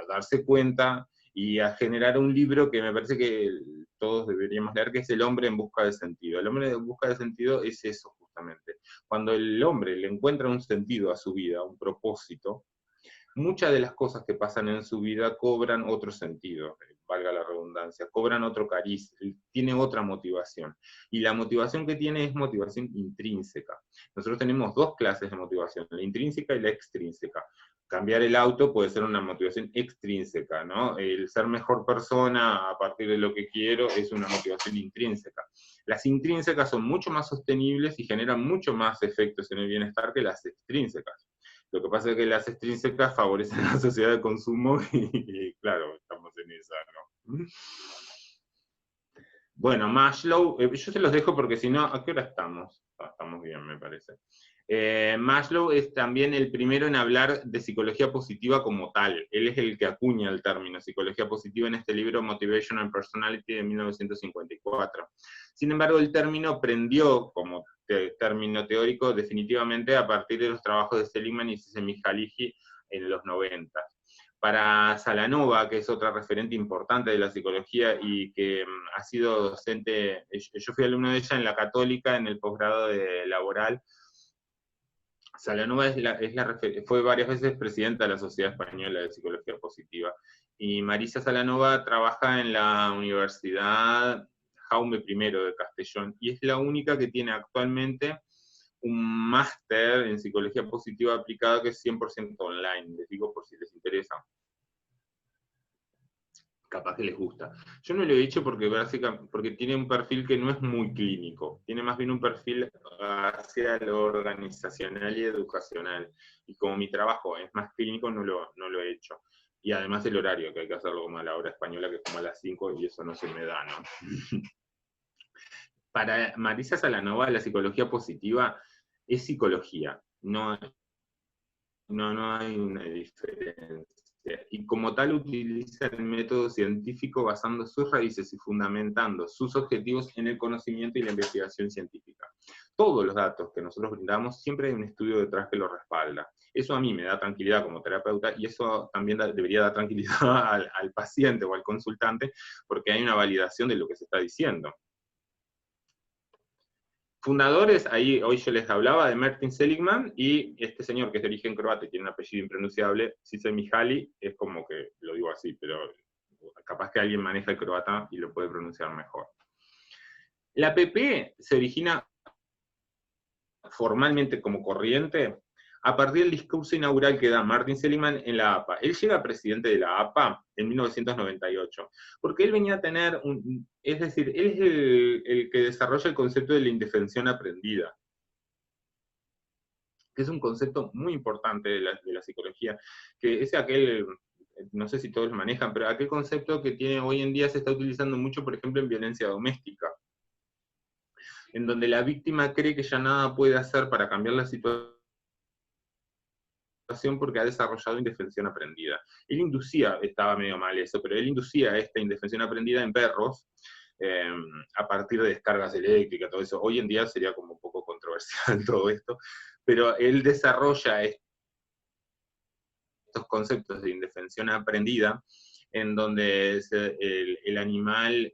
darse cuenta y a generar un libro que me parece que todos deberíamos leer, que es El hombre en busca de sentido. El hombre en busca de sentido es eso justamente. Cuando el hombre le encuentra un sentido a su vida, un propósito, muchas de las cosas que pasan en su vida cobran otro sentido, valga la redundancia, cobran otro cariz, tiene otra motivación. Y la motivación que tiene es motivación intrínseca. Nosotros tenemos dos clases de motivación, la intrínseca y la extrínseca. Cambiar el auto puede ser una motivación extrínseca, ¿no? El ser mejor persona a partir de lo que quiero es una motivación intrínseca. Las intrínsecas son mucho más sostenibles y generan mucho más efectos en el bienestar que las extrínsecas. Lo que pasa es que las extrínsecas favorecen la sociedad de consumo y claro, estamos en esa, ¿no? Bueno, Maslow, yo se los dejo porque si no, ¿a qué hora estamos? Estamos bien, me parece. Maslow es también el primero en hablar de psicología positiva como tal. Él es el que acuña el término psicología positiva en este libro Motivation and Personality de 1954. Sin embargo, el término prendió como término teórico definitivamente a partir de los trabajos de Seligman y Csikszentmihalyi en los 90. Para Salanova, que es otra referente importante de la psicología y que ha sido docente, yo fui alumno de ella en la Católica, en el posgrado de laboral. Salanova fue varias veces presidenta de la Sociedad Española de Psicología Positiva, y Marisa Salanova trabaja en la Universidad Jaume I de Castellón, y es la única que tiene actualmente un máster en Psicología Positiva aplicada que es 100% online, les digo por si les interesa. Capaz que les gusta. Yo no lo he hecho porque tiene un perfil que no es muy clínico, tiene más bien un perfil hacia lo organizacional y educacional. Y como mi trabajo es más clínico, no lo he hecho. Y además el horario, que hay que hacerlo como a la hora española, que es como a las 5, y eso no se me da, ¿no? Para Marisa Salanova, la psicología positiva es psicología, no hay una diferencia. Y como tal utiliza el método científico basando sus raíces y fundamentando sus objetivos en el conocimiento y la investigación científica. Todos los datos que nosotros brindamos, siempre hay un estudio detrás que lo respalda. Eso a mí me da tranquilidad como terapeuta, y eso también debería dar tranquilidad al paciente o al consultante, porque hay una validación de lo que se está diciendo. Fundadores, ahí hoy yo les hablaba de Martin Seligman, y este señor que es de origen croata y tiene un apellido impronunciable, Csikszentmihalyi, es como que lo digo así, pero capaz que alguien maneja el croata y lo puede pronunciar mejor. La PP se origina formalmente como corriente a partir del discurso inaugural que da Martin Seligman en la APA. Él llega presidente de la APA en 1998, porque él venía a tener es decir, él es el que desarrolla el concepto de la indefensión aprendida, que es un concepto muy importante de la psicología, que es aquel, no sé si todos lo manejan, pero aquel concepto que tiene hoy en día se está utilizando mucho, por ejemplo, en violencia doméstica, en donde la víctima cree que ya nada puede hacer para cambiar la situación porque ha desarrollado indefensión aprendida. Él inducía, estaba medio mal eso, pero él inducía esta indefensión aprendida en perros, a partir de descargas eléctricas, todo eso. Hoy en día sería como un poco controversial todo esto, pero él desarrolla estos conceptos de indefensión aprendida, en donde el animal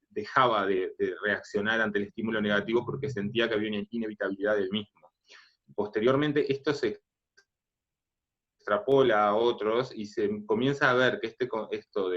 dejaba de reaccionar ante el estímulo negativo porque sentía que había una inevitabilidad del mismo. Posteriormente, esto se extrapola a otros y se comienza a ver que este concepto,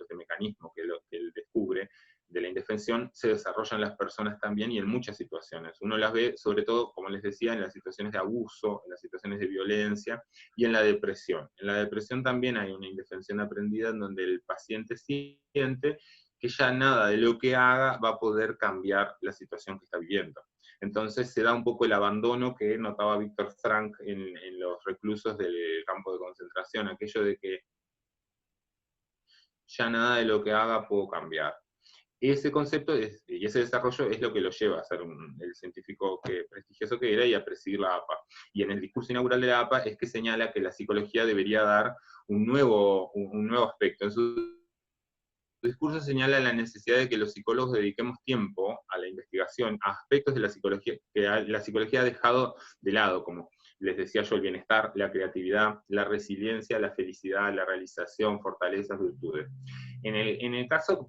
este mecanismo que él descubre de la indefensión se desarrolla en las personas también y en muchas situaciones. Uno las ve, sobre todo, como les decía, en las situaciones de abuso, en las situaciones de violencia y en la depresión. En la depresión también hay una indefensión aprendida en donde el paciente siente que ya nada de lo que haga va a poder cambiar la situación que está viviendo. Entonces se da un poco el abandono que notaba Víctor Frank en los reclusos del campo de concentración, aquello de que ya nada de lo que haga puedo cambiar. Ese concepto y ese desarrollo es lo que lo lleva a ser el científico prestigioso que era y a presidir la APA. Y en el discurso inaugural de la APA es que señala que la psicología debería dar un nuevo aspecto. En su discurso señala la necesidad de que los psicólogos dediquemos tiempo a la investigación, a aspectos de la psicología que la psicología ha dejado de lado, como les decía yo, el bienestar, la creatividad, la resiliencia, la felicidad, la realización, fortalezas, virtudes. En el caso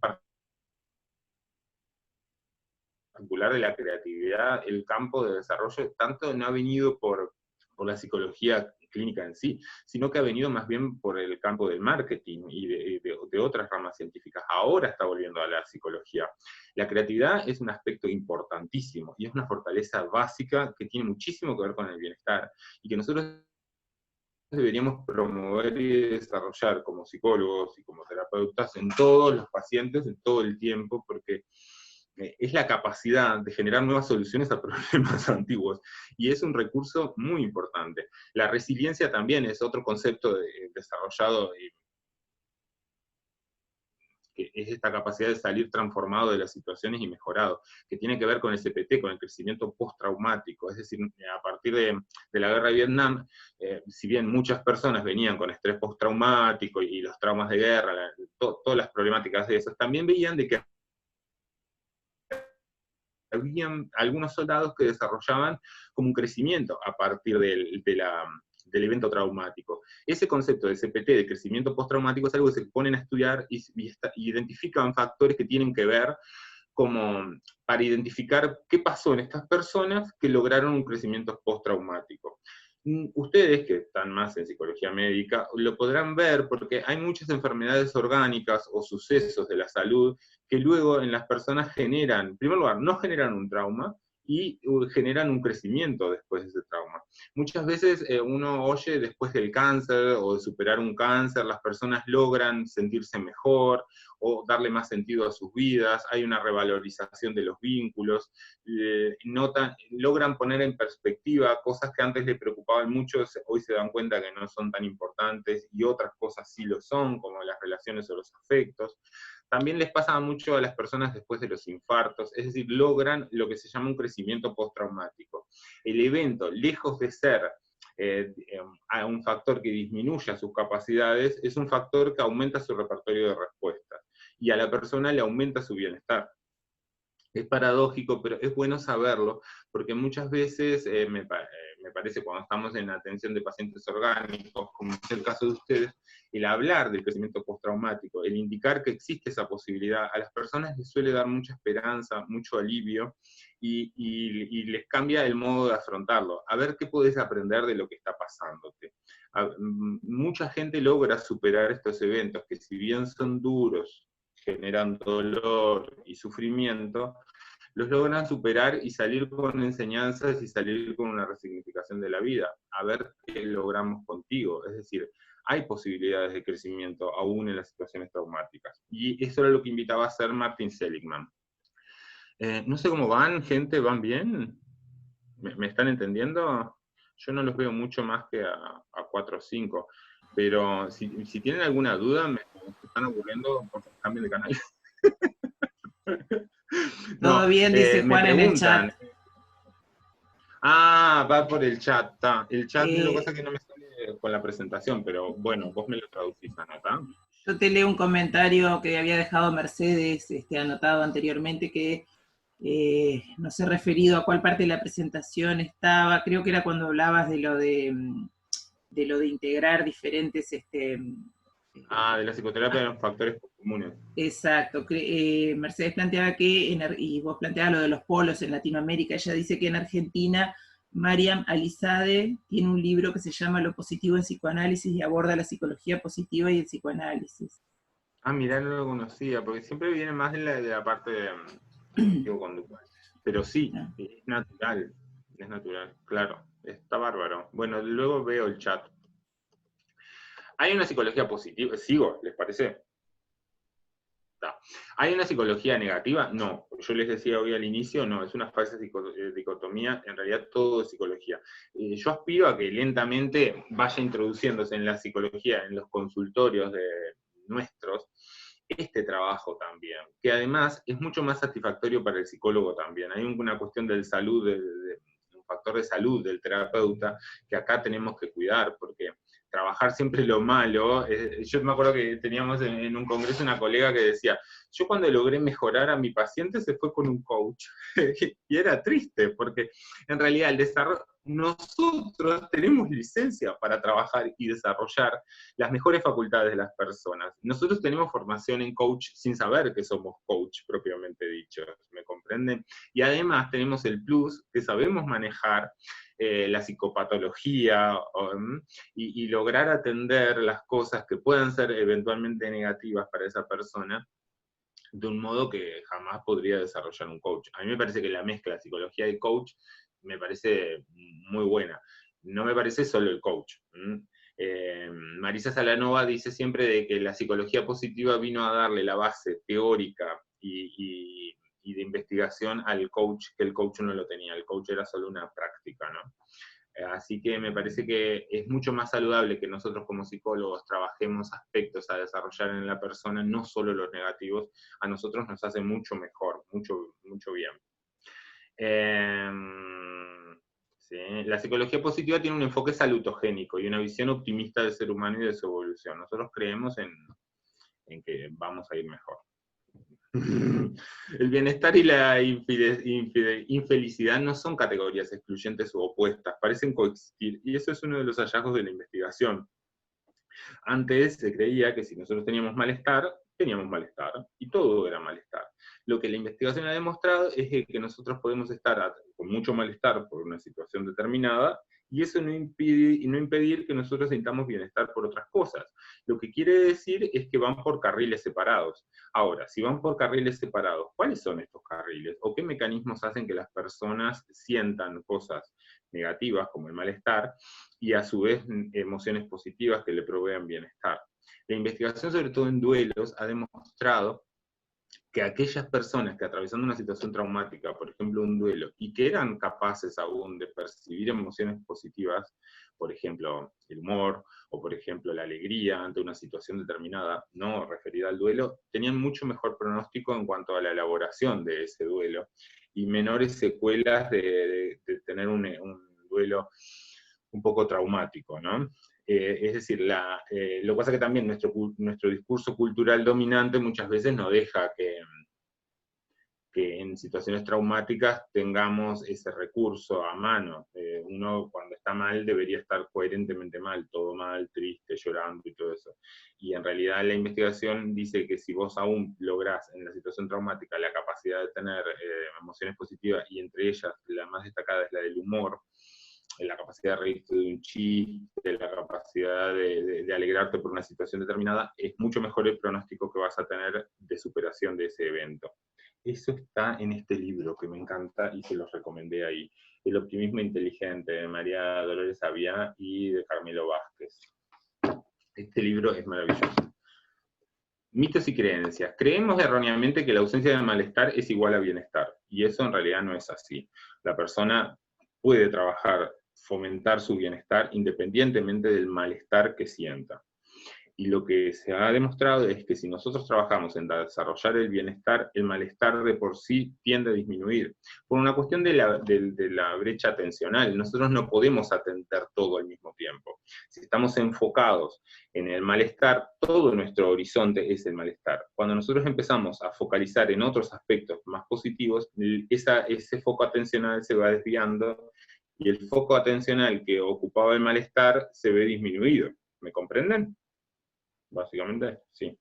particular de la creatividad, el campo de desarrollo tanto no ha venido por la psicología clínica en sí, sino que ha venido más bien por el campo del marketing y de otras ramas científicas. Ahora está volviendo a la psicología. La creatividad es un aspecto importantísimo y es una fortaleza básica que tiene muchísimo que ver con el bienestar y que nosotros deberíamos promover y desarrollar como psicólogos y como terapeutas en todos los pacientes, en todo el tiempo, porque es la capacidad de generar nuevas soluciones a problemas antiguos, y es un recurso muy importante. La resiliencia también es otro concepto desarrollado, que es esta capacidad de salir transformado de las situaciones y mejorado, que tiene que ver con el CPT, con el crecimiento postraumático, es decir, a partir de la guerra de Vietnam, si bien muchas personas venían con estrés postraumático y los traumas de guerra, todas las problemáticas de eso, también veían de que habían algunos soldados que desarrollaban como un crecimiento a partir del evento traumático. Ese concepto de CPT, de crecimiento postraumático, es algo que se ponen a estudiar y identifican factores que tienen que ver como para identificar qué pasó en estas personas que lograron un crecimiento postraumático. Ustedes que están más en psicología médica lo podrán ver porque hay muchas enfermedades orgánicas o sucesos de la salud que luego en las personas generan, en primer lugar, no generan un trauma y generan un crecimiento después de ese trauma. Muchas veces uno oye después del cáncer o de superar un cáncer, las personas logran sentirse mejor o darle más sentido a sus vidas, hay una revalorización de los vínculos, logran poner en perspectiva cosas que antes les preocupaban mucho, hoy se dan cuenta que no son tan importantes y otras cosas sí lo son, como las relaciones o los afectos. También les pasa mucho a las personas después de los infartos, es decir, logran lo que se llama un crecimiento postraumático. El evento, lejos de ser un factor que disminuya sus capacidades, es un factor que aumenta su repertorio de respuestas, y a la persona le aumenta su bienestar. Es paradójico, pero es bueno saberlo, porque muchas veces, me parece, cuando estamos en la atención de pacientes orgánicos, como es el caso de ustedes, el hablar del crecimiento postraumático, el indicar que existe esa posibilidad, a las personas les suele dar mucha esperanza, mucho alivio, y les cambia el modo de afrontarlo. A ver qué podés aprender de lo que está pasándote. Mucha gente logra superar estos eventos, que si bien son duros, generan dolor y sufrimiento, los logran superar y salir con enseñanzas y salir con una resignificación de la vida. A ver qué logramos contigo. Es decir, hay posibilidades de crecimiento aún en las situaciones traumáticas. Y eso era lo que invitaba a hacer Martin Seligman. No sé cómo van, gente, ¿van bien? ¿Me están entendiendo? Yo no los veo mucho más que a 4 o 5. Pero si tienen alguna duda, me están ocurriendo, por favor, cambien de canal.
Todo bien, dice Juan en el chat.
Ah, va por el chat, está. El chat, lo que pasa es que no me sale con la presentación, pero bueno, vos me lo traducís, Ana, ¿tá?
Yo te leo un comentario que había dejado Mercedes, anotado anteriormente, que no sé referido a cuál parte de la presentación estaba, creo que era cuando hablabas de lo de integrar diferentes...
de la psicoterapia de los factores comunes.
Exacto. Mercedes planteaba que, y vos planteabas lo de los polos en Latinoamérica, ella dice que en Argentina Mariam Alizadeh tiene un libro que se llama Lo positivo en psicoanálisis y aborda la psicología positiva y el psicoanálisis.
Ah, mirá, no lo conocía, porque siempre viene más de la parte de conductual. Pero sí, es natural, claro, está bárbaro. Bueno, luego veo el chat. ¿Hay una psicología positiva? ¿Sigo? ¿Les parece? ¿Hay una psicología negativa? No. Yo les decía hoy al inicio, no, es una falsa dicotomía, en realidad todo es psicología. Yo aspiro a que lentamente vaya introduciéndose en la psicología, en los consultorios nuestros, este trabajo también, que además es mucho más satisfactorio para el psicólogo también. Hay una cuestión de salud, un factor de salud del terapeuta que acá tenemos que cuidar, porque trabajar siempre lo malo. Yo me acuerdo que teníamos en un congreso una colega que decía, yo cuando logré mejorar a mi paciente se fue con un coach. Y era triste, porque en realidad el desarrollo, nosotros tenemos licencia para trabajar y desarrollar las mejores facultades de las personas. Nosotros tenemos formación en coach sin saber que somos coach propiamente dicho, ¿me comprenden? Y además tenemos el plus que sabemos manejar la psicopatología y lograr atender las cosas que puedan ser eventualmente negativas para esa persona de un modo que jamás podría desarrollar un coach. A mí me parece que la mezcla de psicología y coach me parece muy buena. No me parece solo el coach. Marisa Salanova dice siempre de que la psicología positiva vino a darle la base teórica y de investigación al coach, que el coach no lo tenía. El coach era solo una práctica, ¿no? Así que me parece que es mucho más saludable que nosotros como psicólogos trabajemos aspectos a desarrollar en la persona, no solo los negativos, a nosotros nos hace mucho mejor, mucho bien. ¿Sí? La psicología positiva tiene un enfoque salutogénico y una visión optimista del ser humano y de su evolución. Nosotros creemos en que vamos a ir mejor. El bienestar y la infelicidad no son categorías excluyentes u opuestas, parecen coexistir, y eso es uno de los hallazgos de la investigación. Antes se creía que si nosotros teníamos malestar, y todo era malestar. Lo que la investigación ha demostrado es que nosotros podemos estar con mucho malestar por una situación determinada, y eso no impedir que nosotros sintamos bienestar por otras cosas. Lo que quiere decir es que van por carriles separados. Ahora, si van por carriles separados, ¿cuáles son estos carriles? ¿O qué mecanismos hacen que las personas sientan cosas negativas, como el malestar, y a su vez emociones positivas que le provean bienestar? La investigación, sobre todo en duelos, ha demostrado que aquellas personas que atravesando una situación traumática, por ejemplo un duelo, y que eran capaces aún de percibir emociones positivas, por ejemplo el humor, o por ejemplo la alegría ante una situación determinada, no referida al duelo, tenían mucho mejor pronóstico en cuanto a la elaboración de ese duelo, y menores secuelas de tener un duelo un poco traumático, ¿no? Es decir, lo que pasa es que también nuestro discurso cultural dominante muchas veces nos deja que en situaciones traumáticas tengamos ese recurso a mano. Uno cuando está mal debería estar coherentemente mal, todo mal, triste, llorando y todo eso. Y en realidad la investigación dice que si vos aún lográs en la situación traumática la capacidad de tener emociones positivas, y entre ellas la más destacada es la del humor, la capacidad de reírte de un chiste, la capacidad de alegrarte por una situación determinada, es mucho mejor el pronóstico que vas a tener de superación de ese evento. Eso está en este libro que me encanta y se los recomendé ahí. El optimismo inteligente, de María Dolores Aviá y de Carmelo Vázquez. Este libro es maravilloso. Mitos y creencias. Creemos erróneamente que la ausencia de malestar es igual a bienestar, y eso en realidad no es así. La persona puede trabajar, fomentar su bienestar independientemente del malestar que sienta. Y lo que se ha demostrado es que si nosotros trabajamos en desarrollar el bienestar, el malestar de por sí tiende a disminuir. Por una cuestión de la brecha atencional, nosotros no podemos atender todo al mismo tiempo. Si estamos enfocados en el malestar, todo nuestro horizonte es el malestar. Cuando nosotros empezamos a focalizar en otros aspectos más positivos, ese foco atencional se va desviando y el foco atencional que ocupaba el malestar se ve disminuido. ¿Me comprenden? Básicamente, sí.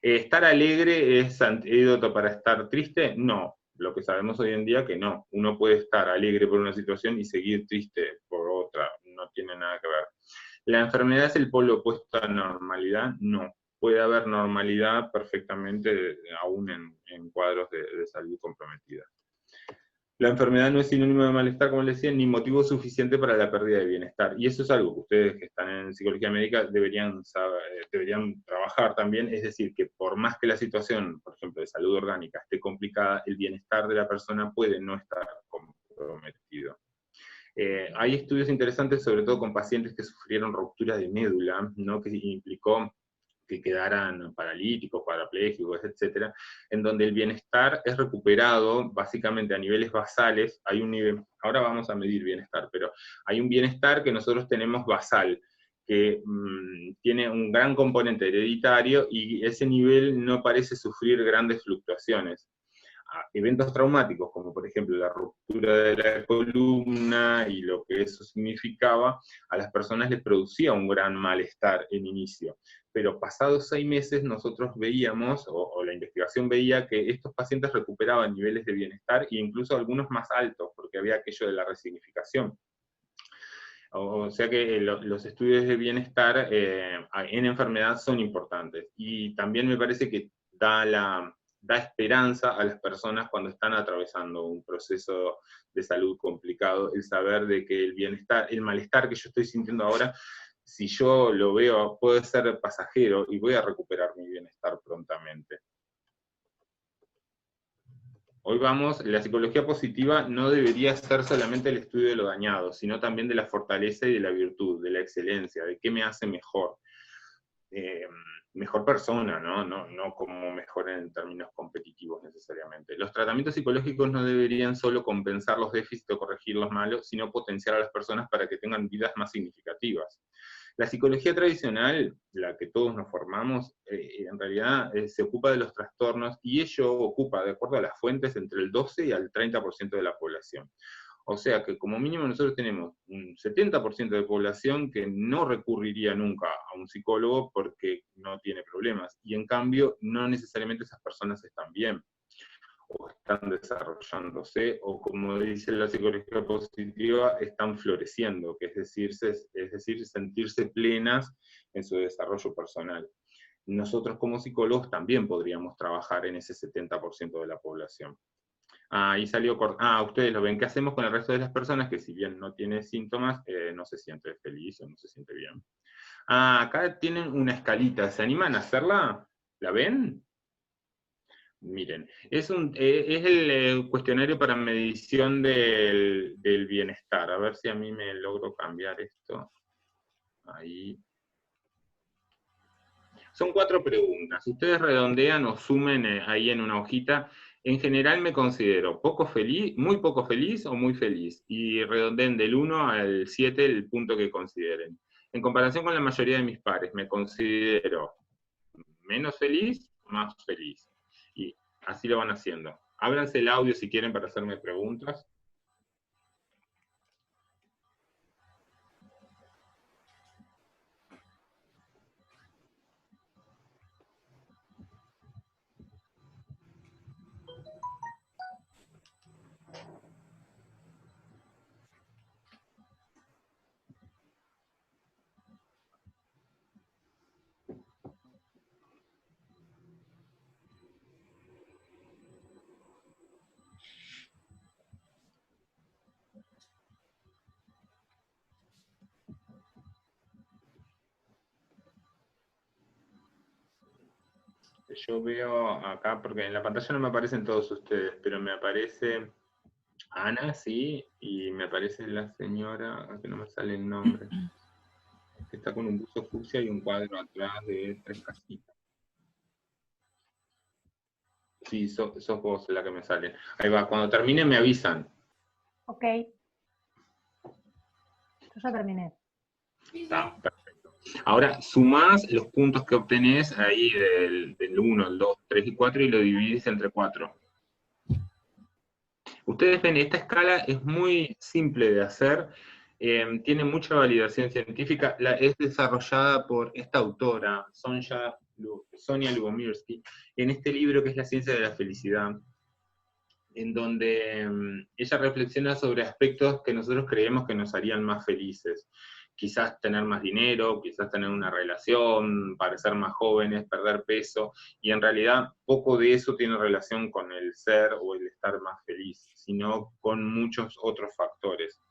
¿Estar alegre es antídoto para estar triste? No. Lo que sabemos hoy en día que no. Uno puede estar alegre por una situación y seguir triste por otra. No tiene nada que ver. ¿La enfermedad es el polo opuesto a normalidad? No. Puede haber normalidad perfectamente aún en cuadros de salud comprometida. La enfermedad no es sinónimo de malestar, como les decía, ni motivo suficiente para la pérdida de bienestar. Y eso es algo que ustedes que están en psicología médica deberían trabajar también, es decir, que por más que la situación, por ejemplo, de salud orgánica esté complicada, el bienestar de la persona puede no estar comprometido. Hay estudios interesantes, sobre todo con pacientes que sufrieron ruptura de médula, ¿no? Que implicó que quedaran paralíticos, parapléjicos, etcétera, en donde el bienestar es recuperado básicamente a niveles basales. Hay un nivel, ahora vamos a medir bienestar, pero hay un bienestar que nosotros tenemos basal, que tiene un gran componente hereditario y ese nivel no parece sufrir grandes fluctuaciones. Eventos traumáticos, como por ejemplo la ruptura de la columna y lo que eso significaba, a las personas les producía un gran malestar en inicio. Pero pasados 6 meses nosotros veíamos, o la investigación veía, que estos pacientes recuperaban niveles de bienestar e incluso algunos más altos, porque había aquello de la resignificación. O sea que los estudios de bienestar en enfermedad son importantes. Y también me parece que da esperanza a las personas cuando están atravesando un proceso de salud complicado, el saber de que el bienestar, el malestar que yo estoy sintiendo ahora, si yo lo veo, puede ser pasajero y voy a recuperar mi bienestar prontamente. Hoy vamos, la psicología positiva no debería ser solamente el estudio de lo dañado, sino también de la fortaleza y de la virtud, de la excelencia, de qué me hace mejor. Mejor persona, ¿no? No como mejor en términos competitivos necesariamente. Los tratamientos psicológicos no deberían solo compensar los déficits o corregir los malos, sino potenciar a las personas para que tengan vidas más significativas. La psicología tradicional, la que todos nos formamos, en realidad se ocupa de los trastornos y ello ocupa, de acuerdo a las fuentes, entre el 12 y el 30% de la población. O sea que como mínimo nosotros tenemos un 70% de población que no recurriría nunca a un psicólogo porque no tiene problemas. Y en cambio, no necesariamente esas personas están bien, o están desarrollándose, o como dice la psicología positiva, están floreciendo, que es decir, sentirse plenas en su desarrollo personal. Nosotros como psicólogos también podríamos trabajar en ese 70% de la población. Ahí salió, ustedes lo ven, ¿qué hacemos con el resto de las personas que si bien no tiene síntomas, no se siente feliz o no se siente bien? Acá tienen una escalita, ¿se animan a hacerla? ¿La ven? Miren, es el cuestionario para medición del bienestar. A ver si a mí me logro cambiar esto. Ahí. Son 4 preguntas. Ustedes redondean o sumen ahí en una hojita. En general me considero poco feliz, muy poco feliz o muy feliz. Y redondeen del 1 al 7 el punto que consideren. En comparación con la mayoría de mis pares, me considero menos feliz, más feliz. Y así lo van haciendo. Ábranse el audio si quieren para hacerme preguntas. Yo veo acá, porque en la pantalla no me aparecen todos ustedes, pero me aparece Ana, sí, y me aparece la señora, que no me sale el nombre. que está con un buzo fucsia y un cuadro atrás de 3 casitas. Sí, sos vos la que me sale. Ahí va, cuando termine me avisan.
Ok. Yo ya terminé.
Está, perfecto. Ahora, sumás los puntos que obtenés ahí del 1, el 2, 3 y 4 y lo dividís entre 4. Ustedes ven, esta escala es muy simple de hacer, tiene mucha validación científica, es desarrollada por esta autora, Sonia Lubomirsky, en este libro que es La ciencia de la felicidad, en donde ella reflexiona sobre aspectos que nosotros creemos que nos harían más felices. Quizás tener más dinero, quizás tener una relación, parecer más jóvenes, perder peso, y en realidad poco de eso tiene relación con el ser o el estar más feliz, sino con muchos otros factores.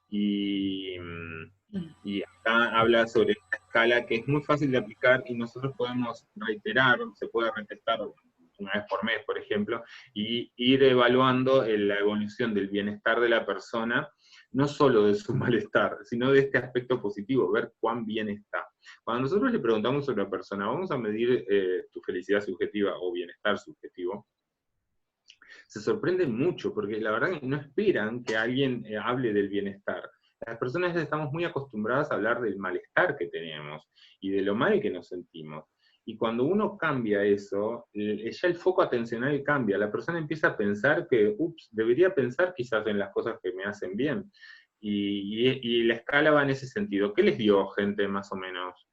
Y acá habla sobre esta escala que es muy fácil de aplicar y nosotros podemos reiterar, se puede retestar una vez por mes, por ejemplo, y ir evaluando la evolución del bienestar de la persona, no solo de su malestar, sino de este aspecto positivo, ver cuán bien está. Cuando nosotros le preguntamos a una persona, vamos a medir tu felicidad subjetiva o bienestar subjetivo, se sorprenden mucho, porque la verdad que no esperan que alguien hable del bienestar. Las personas estamos muy acostumbradas a hablar del malestar que tenemos y de lo mal que nos sentimos. Y cuando uno cambia eso, ya el foco atencional cambia. La persona empieza a pensar que, debería pensar quizás en las cosas que me hacen bien. Y la escala va en ese sentido. ¿Qué les dio, gente, más o menos?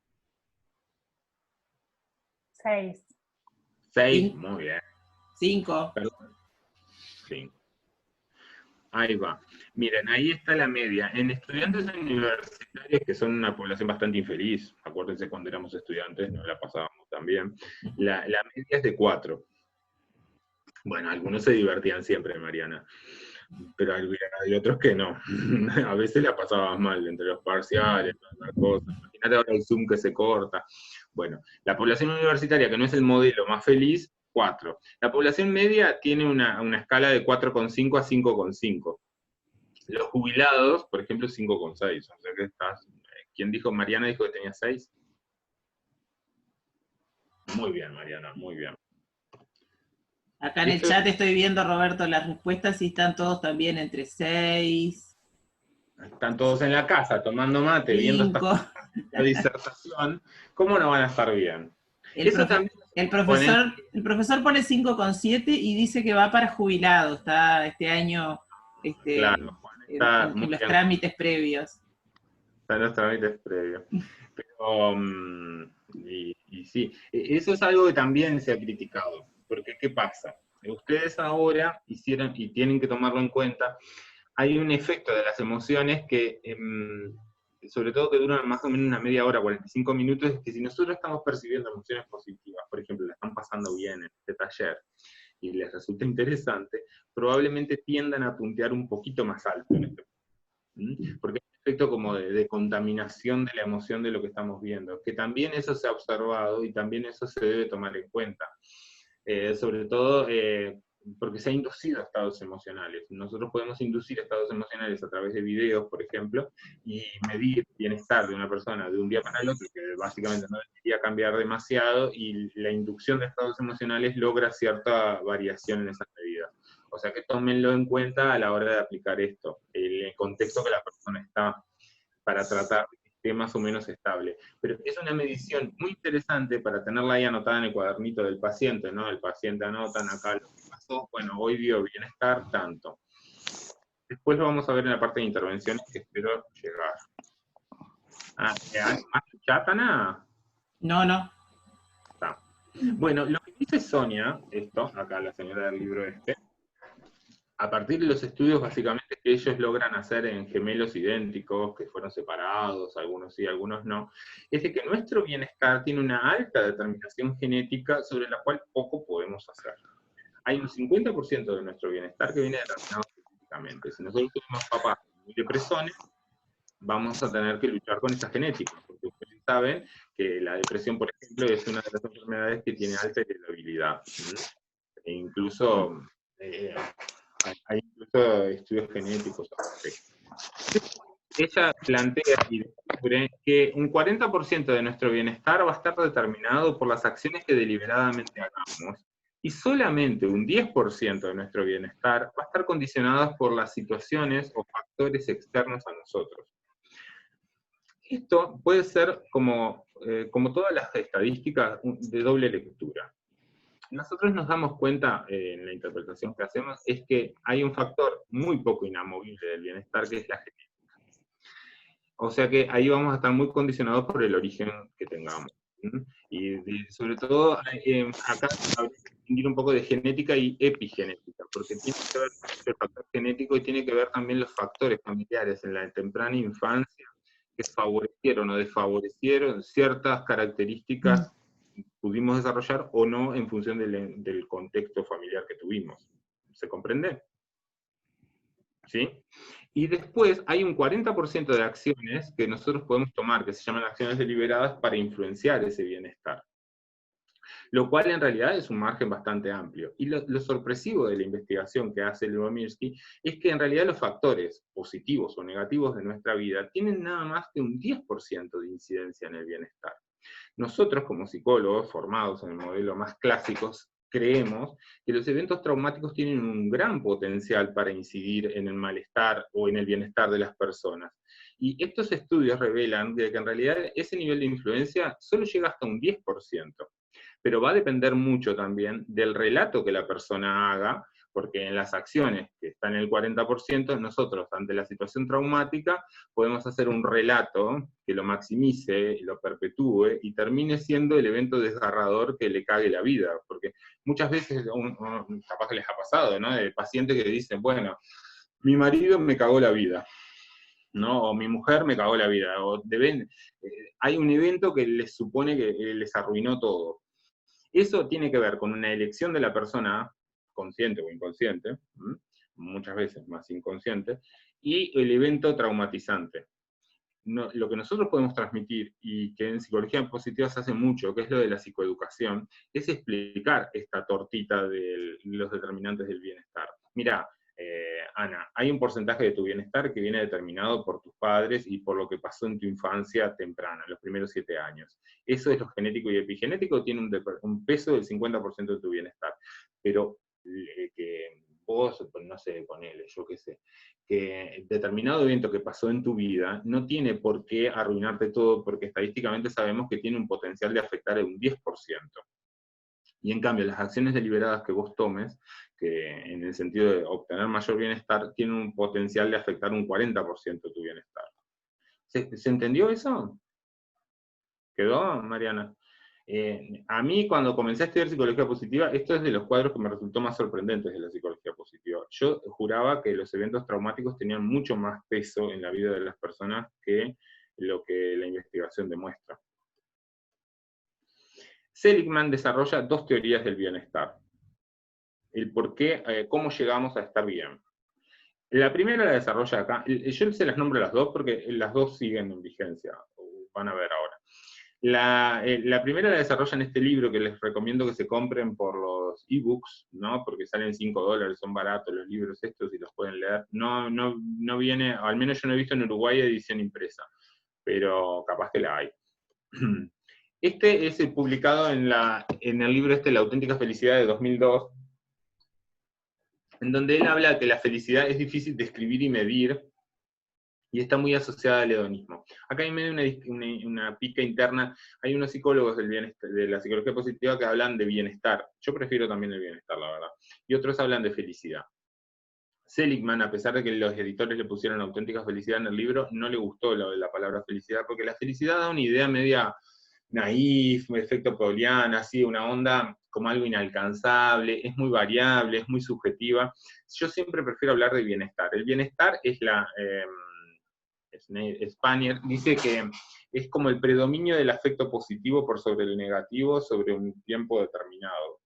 6.
6, muy bien.
5.
Perdón. 5. Ahí va. Miren, ahí está la media. En estudiantes universitarios, que son una población bastante infeliz, acuérdense cuando éramos estudiantes, nos la pasábamos también, la media es de 4. Bueno, algunos se divertían siempre, Mariana, pero hay otros que no. A veces la pasabas mal entre los parciales, otras cosas. Imagínate ahora el Zoom que se corta. Bueno, la población universitaria, que no es el modelo más feliz, 4. La población media tiene una escala de 4,5 a 5,5. Los jubilados, por ejemplo, 5,6. O sea que estás. ¿Quién dijo? Mariana dijo que tenía 6. Muy bien, Mariana, muy bien.
Acá en el chat estoy viendo, Roberto, las respuestas y están todos también entre 6.
Están todos en la casa tomando mate, 5. Viendo esta disertación. ¿Cómo no van a estar bien?
El profesor pone 5,7 y dice que va para jubilado. Está este año
claro,
en los trámites previos.
Está en los trámites previos. Pero, y sí, eso es algo que también se ha criticado. Porque, ¿qué pasa? Ustedes ahora hicieron, y tienen que tomarlo en cuenta, hay un efecto de las emociones que, sobre todo que duran más o menos una media hora, 45 minutos, es que si nosotros estamos percibiendo emociones positivas, por ejemplo, la están pasando bien en este taller, y les resulta interesante, probablemente tiendan a puntear un poquito más alto en este punto. Porque hay un efecto como de contaminación de la emoción de lo que estamos viendo, que también eso se ha observado y también eso se debe tomar en cuenta. Sobre todo porque se ha inducido a estados emocionales. Nosotros podemos inducir estados emocionales a través de videos, por ejemplo, y medir el bienestar de una persona de un día para el otro, que básicamente no debería cambiar demasiado, y la inducción de estados emocionales logra cierta variación en esas medidas. O sea que tómenlo en cuenta a la hora de aplicar esto, el contexto que la persona está, para tratar de que esté más o menos estable. Pero es una medición muy interesante para tenerla ahí anotada en el cuadernito del paciente, ¿no? El paciente anotan acá lo que pasó, bueno, hoy dio bienestar tanto. Después lo vamos a ver en la parte de intervenciones, que espero llegar. ¿Hay más chat, Ana?
No.
Está. Bueno, lo que dice Sonia, esto, acá la señora del libro a partir de los estudios básicamente que ellos logran hacer en gemelos idénticos, que fueron separados, algunos sí, algunos no, es de que nuestro bienestar tiene una alta determinación genética sobre la cual poco podemos hacer. Hay un 50% de nuestro bienestar que viene determinado genéticamente. Si nosotros tuvimos papás muy depresones, vamos a tener que luchar con esa genética, porque ustedes saben que la depresión, por ejemplo, es una de las enfermedades que tiene alta heredabilidad. E incluso hay incluso estudios genéticos. Ella plantea, y después descubre que un 40% de nuestro bienestar va a estar determinado por las acciones que deliberadamente hagamos, y solamente un 10% de nuestro bienestar va a estar condicionado por las situaciones o factores externos a nosotros. Esto puede ser, como todas las estadísticas, de doble lectura. Nosotros nos damos cuenta, en la interpretación que hacemos, es que hay un factor muy poco inamovible del bienestar, que es la genética. O sea que ahí vamos a estar muy condicionados por el origen que tengamos. Y sobre todo, acá habría que distinguir un poco de genética y epigenética, porque tiene que ver el factor genético y tiene que ver también los factores familiares en la temprana infancia que favorecieron o desfavorecieron ciertas características que pudimos desarrollar o no en función del contexto familiar que tuvimos. ¿Se comprende? ¿Sí? Y después hay un 40% de acciones que nosotros podemos tomar, que se llaman acciones deliberadas, para influenciar ese bienestar. Lo cual en realidad es un margen bastante amplio. Y lo sorpresivo de la investigación que hace Lubomirsky es que en realidad los factores positivos o negativos de nuestra vida tienen nada más que un 10% de incidencia en el bienestar. Nosotros, como psicólogos formados en el modelo más clásicos, creemos que los eventos traumáticos tienen un gran potencial para incidir en el malestar o en el bienestar de las personas. Y estos estudios revelan que en realidad ese nivel de influencia solo llega hasta un 10%. Pero va a depender mucho también del relato que la persona haga, porque en las acciones que están en el 40%, nosotros, ante la situación traumática, podemos hacer un relato que lo maximice, lo perpetúe, y termine siendo el evento desgarrador que le cague la vida, porque muchas veces, capaz que les ha pasado, ¿no?, de pacientes que dicen, bueno, mi marido me cagó la vida, ¿no?, o mi mujer me cagó la vida, o hay un evento que les supone que les arruinó todo. Eso tiene que ver con una elección de la persona, consciente o inconsciente, muchas veces más inconsciente, y el evento traumatizante. Lo que nosotros podemos transmitir, y que en psicología positiva se hace mucho, que es lo de la psicoeducación, es explicar esta tortita de los determinantes del bienestar. Mirá, Ana, hay un porcentaje de tu bienestar que viene determinado por tus padres y por lo que pasó en tu infancia temprana, los primeros 7 años. Eso es lo genético y epigenético, tiene un peso del 50% de tu bienestar. Pero que vos, no sé, ponele, yo qué sé, que determinado evento que pasó en tu vida no tiene por qué arruinarte todo, porque estadísticamente sabemos que tiene un potencial de afectar un 10%. Y en cambio, las acciones deliberadas que vos tomes, que en el sentido de obtener mayor bienestar, tienen un potencial de afectar un 40% de tu bienestar. ¿Se entendió eso? ¿Quedó, Mariana? A mí, cuando comencé a estudiar psicología positiva, esto es de los cuadros que me resultó más sorprendentes de la psicología positiva. Yo juraba que los eventos traumáticos tenían mucho más peso en la vida de las personas que lo que la investigación demuestra. Seligman desarrolla 2 teorías del bienestar. El por qué, cómo llegamos a estar bien. La primera la desarrolla acá. Yo se las nombro las dos porque las dos siguen en vigencia. Van a ver ahora. La primera la desarrolla en este libro que les recomiendo que se compren por los ebooks, ¿no? Porque salen $5, son baratos los libros estos y los pueden leer. No viene, al menos yo no he visto en Uruguay edición impresa, pero capaz que la hay. Este es publicado en el libro La auténtica felicidad de 2002, en donde él habla que la felicidad es difícil de describir y medir, y está muy asociada al hedonismo. Acá hay medio una pica interna. Hay unos psicólogos de la psicología positiva que hablan de bienestar. Yo prefiero también el bienestar, la verdad. Y otros hablan de felicidad. Seligman, a pesar de que los editores le pusieron auténtica felicidad en el libro, no le gustó la palabra felicidad, porque la felicidad da una idea media naif, efecto Pauliana, así, una onda como algo inalcanzable, es muy variable, es muy subjetiva. Yo siempre prefiero hablar de bienestar. El bienestar es Spanier dice que es como el predominio del afecto positivo por sobre el negativo sobre un tiempo determinado.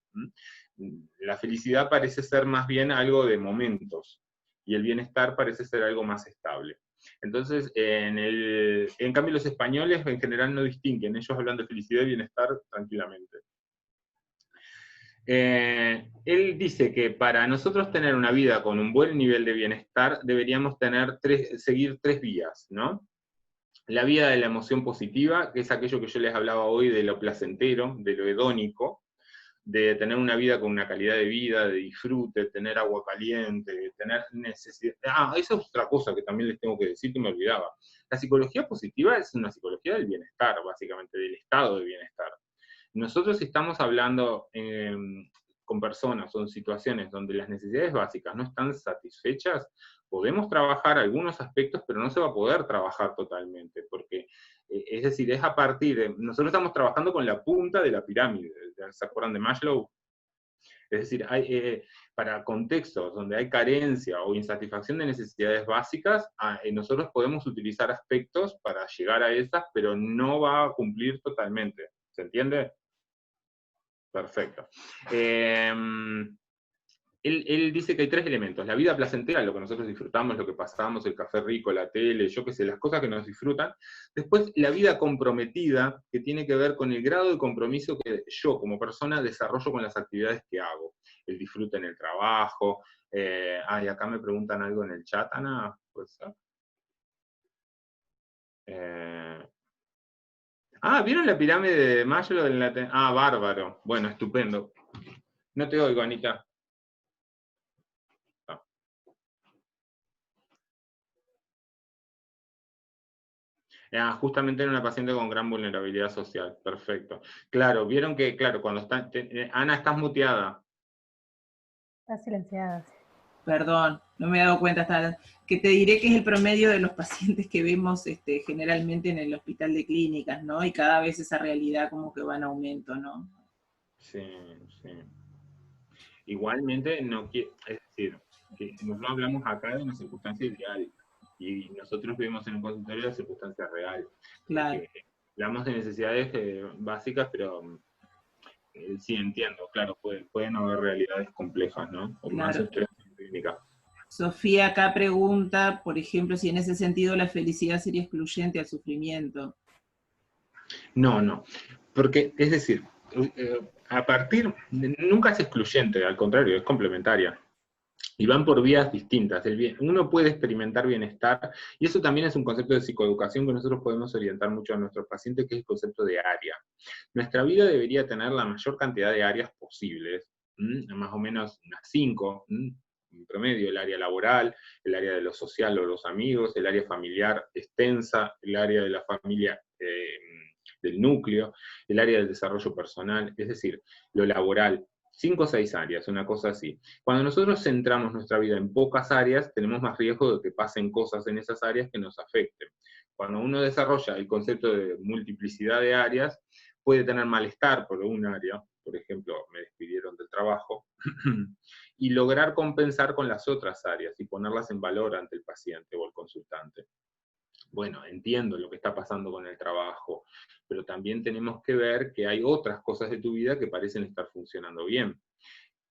La felicidad parece ser más bien algo de momentos, y el bienestar parece ser algo más estable. Entonces, en cambio los españoles en general no distinguen, ellos hablan de felicidad y bienestar tranquilamente. Él dice que para nosotros tener una vida con un buen nivel de bienestar deberíamos seguir 3 vías, ¿no? La vida de la emoción positiva, que es aquello que yo les hablaba hoy de lo placentero, de lo hedónico, de tener una vida con una calidad de vida, de disfrute, tener agua caliente, de tener necesidad. Ah, esa es otra cosa que también les tengo que decir que me olvidaba. La psicología positiva es una psicología del bienestar, básicamente, del estado de bienestar. Nosotros estamos hablando con personas o en situaciones donde las necesidades básicas no están satisfechas, podemos trabajar algunos aspectos, pero no se va a poder trabajar totalmente, porque, es decir, es a partir de, nosotros estamos trabajando con la punta de la pirámide, ¿se acuerdan de Maslow? Es decir, para contextos donde hay carencia o insatisfacción de necesidades básicas, nosotros podemos utilizar aspectos para llegar a esas, pero no va a cumplir totalmente. ¿Se entiende? Perfecto. Él dice que hay 3 elementos: la vida placentera, lo que nosotros disfrutamos, lo que pasamos, el café rico, la tele, yo qué sé, las cosas que nos disfrutan. Después, la vida comprometida, que tiene que ver con el grado de compromiso que yo como persona desarrollo con las actividades que hago. El disfrute en el trabajo. Y acá me preguntan algo en el chat, Ana, ¿puede ser? ¿Vieron la pirámide de Maslow? Bárbaro. Bueno, estupendo. No te oigo, Anita. Justamente en una paciente con gran vulnerabilidad social. Perfecto. Claro, vieron que, claro, cuando están... Ana, estás muteada.
Está silenciada.
Perdón, no me he dado cuenta, que te diré que es el promedio de los pacientes que vemos generalmente en el hospital de clínicas, ¿no? Y cada vez esa realidad como que va en aumento, ¿no?
Sí, sí. Igualmente, es decir, que nosotros hablamos acá de una circunstancia ideal, y nosotros vivimos en un consultorio de la circunstancia real.
Claro.
Hablamos de necesidades básicas, pero sí entiendo, claro, pueden haber realidades complejas, ¿no? O más experiencia clínica.
Sofía acá pregunta, por ejemplo, si en ese sentido la felicidad sería excluyente al sufrimiento.
No, porque, es decir, nunca es excluyente, al contrario, es complementaria. Y van por vías distintas. Uno puede experimentar bienestar, y eso también es un concepto de psicoeducación que nosotros podemos orientar mucho a nuestros pacientes, que es el concepto de área. Nuestra vida debería tener la mayor cantidad de áreas posibles, más o menos unas 5, en promedio: el área laboral, el área de lo social o los amigos, el área familiar extensa, el área de la familia del núcleo, el área del desarrollo personal, es decir, lo laboral. 5 o 6 áreas, una cosa así. Cuando nosotros centramos nuestra vida en pocas áreas, tenemos más riesgo de que pasen cosas en esas áreas que nos afecten. Cuando uno desarrolla el concepto de multiplicidad de áreas, puede tener malestar por un área, por ejemplo, me despidieron del trabajo, y lograr compensar con las otras áreas y ponerlas en valor ante el paciente o el consultante. Bueno, entiendo lo que está pasando con el trabajo, pero también tenemos que ver que hay otras cosas de tu vida que parecen estar funcionando bien.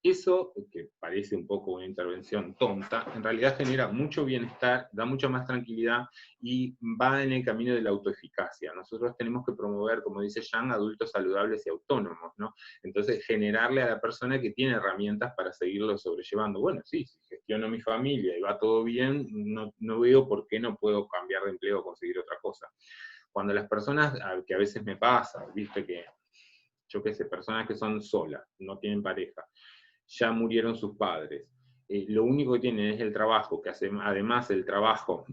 Eso, que parece un poco una intervención tonta, en realidad genera mucho bienestar, da mucha más tranquilidad y va en el camino de la autoeficacia. Nosotros tenemos que promover, como dice Yang, adultos saludables y autónomos, ¿no? Entonces, generarle a la persona que tiene herramientas para seguirlo sobrellevando. Bueno, sí, si gestiono mi familia y va todo bien, no veo por qué no puedo cambiar de empleo o conseguir otra cosa. Cuando las personas, que a veces me pasa, viste que, yo qué sé, personas que son solas, no tienen pareja, ya murieron sus padres, lo único que tienen es el trabajo, que además el trabajo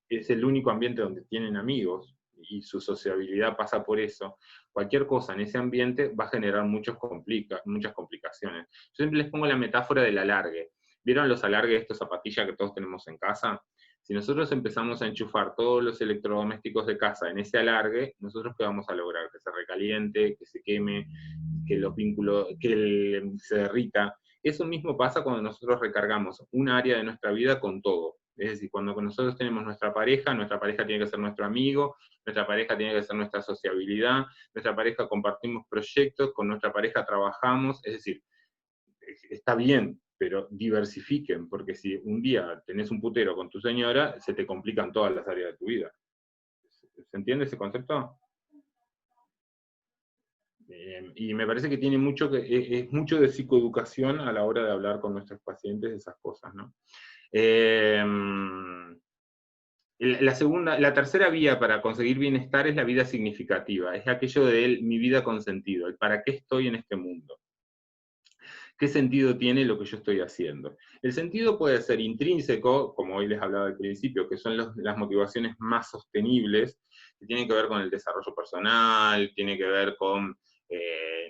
es el único ambiente donde tienen amigos, y su sociabilidad pasa por eso. Cualquier cosa en ese ambiente va a generar muchas complicaciones. Yo siempre les pongo la metáfora del alargue. ¿Vieron los alargues de estas zapatillas que todos tenemos en casa? Si nosotros empezamos a enchufar todos los electrodomésticos de casa en ese alargue, ¿nosotros qué vamos a lograr? Que se recaliente, que se queme, que los vínculos, que se derrita. Eso mismo pasa cuando nosotros recargamos un área de nuestra vida con todo. Es decir, cuando nosotros tenemos nuestra pareja tiene que ser nuestro amigo, nuestra pareja tiene que ser nuestra sociabilidad, nuestra pareja compartimos proyectos, con nuestra pareja trabajamos, es decir, está bien, pero diversifiquen, porque si un día tenés un putero con tu señora, se te complican todas las áreas de tu vida. ¿Se entiende ese concepto? Y me parece que tiene es mucho de psicoeducación a la hora de hablar con nuestros pacientes de esas cosas, ¿no? La tercera vía para conseguir bienestar es la vida significativa, es aquello de mi vida con sentido, el para qué estoy en este mundo. ¿Qué sentido tiene lo que yo estoy haciendo? El sentido puede ser intrínseco, como hoy les hablaba al principio, que son las motivaciones más sostenibles, que tienen que ver con el desarrollo personal, tiene que ver con,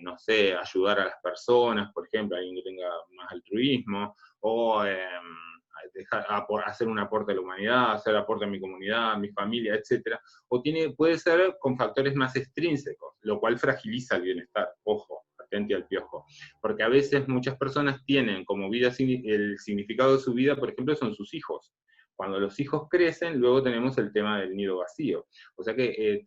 no sé, ayudar a las personas, por ejemplo, alguien que tenga más altruismo, o hacer un aporte a la humanidad, hacer aporte a mi comunidad, a mi familia, etc. O puede ser con factores más extrínsecos, lo cual fragiliza el bienestar, ojo, atente al piojo, porque a veces muchas personas tienen como vida, el significado de su vida, por ejemplo, son sus hijos. Cuando los hijos crecen, luego tenemos el tema del nido vacío. O sea que,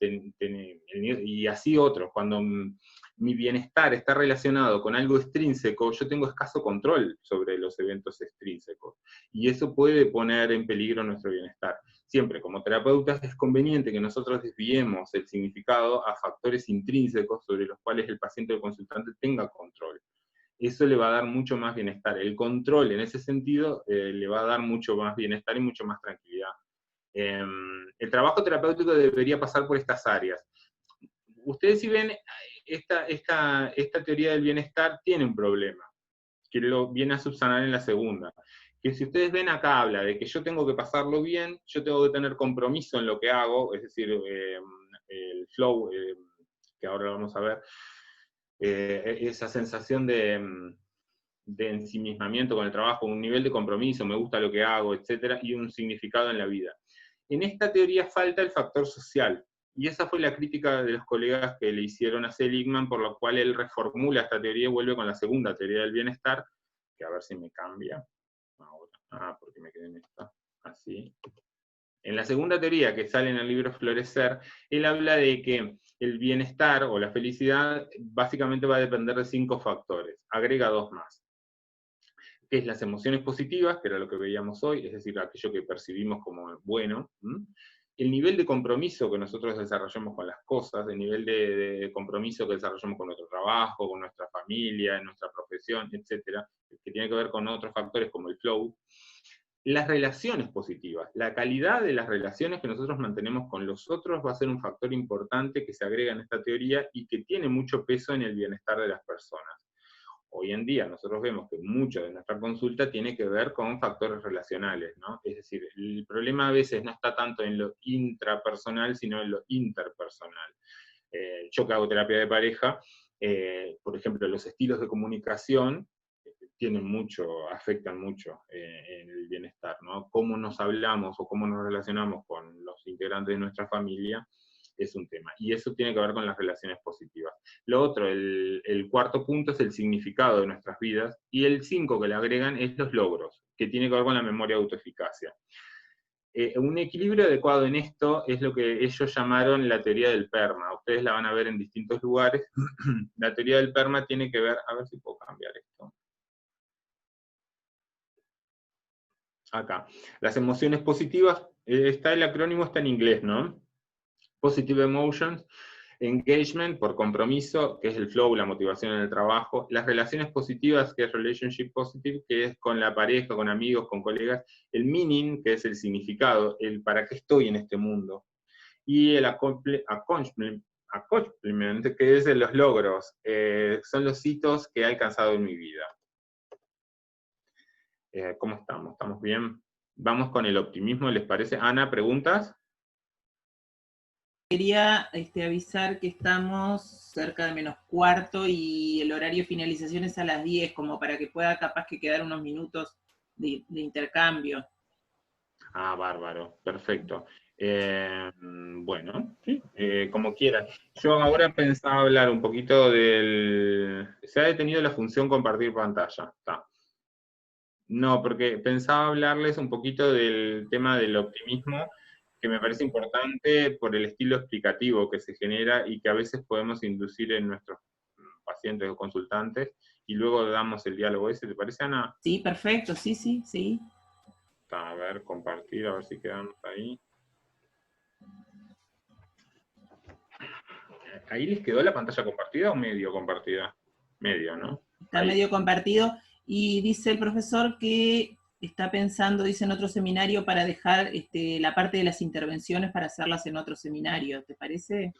y así otros, cuando mi bienestar está relacionado con algo extrínseco, yo tengo escaso control sobre los eventos extrínsecos. Y eso puede poner en peligro nuestro bienestar. Siempre, como terapeutas, es conveniente que nosotros desviemos el significado a factores intrínsecos sobre los cuales el paciente o el consultante tenga control. Eso le va a dar mucho más bienestar. El control, en ese sentido, le va a dar mucho más bienestar y mucho más tranquilidad. El trabajo terapéutico debería pasar por estas áreas. Ustedes, si ven, esta teoría del bienestar tiene un problema, que lo viene a subsanar en la segunda. Que si ustedes ven acá habla de que yo tengo que pasarlo bien, yo tengo que tener compromiso en lo que hago, es decir, el flow, que ahora vamos a ver, esa sensación de ensimismamiento con el trabajo, un nivel de compromiso, me gusta lo que hago, etcétera, y un significado en la vida. En esta teoría falta el factor social, y esa fue la crítica de los colegas que le hicieron a Seligman, por lo cual él reformula esta teoría y vuelve con la segunda teoría del bienestar, que a ver si me cambia. Ahora, porque me quedé en esta, así. En la segunda teoría que sale en el libro Florecer, él habla de que el bienestar o la felicidad básicamente va a depender de 5 factores, agrega 2 más, que es las emociones positivas, que era lo que veíamos hoy, es decir, aquello que percibimos como bueno, el nivel de compromiso que nosotros desarrollamos con las cosas, el nivel de compromiso que desarrollamos con nuestro trabajo, con nuestra familia, en nuestra profesión, etcétera, que tiene que ver con otros factores como el flow. Las relaciones positivas, la calidad de las relaciones que nosotros mantenemos con los otros va a ser un factor importante que se agrega en esta teoría y que tiene mucho peso en el bienestar de las personas. Hoy en día nosotros vemos que mucho de nuestra consulta tiene que ver con factores relacionales, ¿no? Es decir, el problema a veces no está tanto en lo intrapersonal, sino en lo interpersonal. Yo que hago terapia de pareja, por ejemplo, los estilos de comunicación afectan mucho en el bienestar, ¿no? Cómo nos hablamos o cómo nos relacionamos con los integrantes de nuestra familia es un tema, y eso tiene que ver con las relaciones positivas. Lo otro, el cuarto punto es el significado de nuestras vidas, y el 5 que le agregan es los logros, que tiene que ver con la memoria autoeficacia. Un equilibrio adecuado en esto es lo que ellos llamaron la teoría del PERMA. Ustedes la van a ver en distintos lugares. La teoría del PERMA tiene que ver, a ver si puedo cambiar esto. Acá. Las emociones positivas, el acrónimo está en inglés, ¿no? Positive Emotions, Engagement, por compromiso, que es el flow, la motivación en el trabajo, las relaciones positivas, que es Relationship Positive, que es con la pareja, con amigos, con colegas, el meaning, que es el significado, el para qué estoy en este mundo, y el accomplishment, que es los logros, son los hitos que he alcanzado en mi vida. ¿Cómo estamos? ¿Estamos bien? Vamos con el optimismo, ¿les parece? Ana, ¿preguntas?
Quería avisar que estamos cerca de -4 y el horario de finalización es a las 10, como para que pueda capaz que quedar unos minutos de intercambio.
Ah, bárbaro, perfecto. Bueno, sí, como quieran. Yo ahora pensaba hablar un poquito Se ha detenido la función compartir pantalla. Está. No, porque pensaba hablarles un poquito del tema del optimismo, que me parece importante por el estilo explicativo que se genera y que a veces podemos inducir en nuestros pacientes o consultantes, y luego damos el diálogo ese. ¿Te parece, Ana?
Sí, perfecto, sí.
A ver, compartir, a ver si quedamos ahí. ¿Ahí les quedó la pantalla compartida o medio compartida? Medio, ¿no?
Está
ahí.
Medio compartido, y dice el profesor que está pensando, dice, en otro seminario para dejar la parte de las intervenciones para hacerlas en otro seminario, ¿te parece?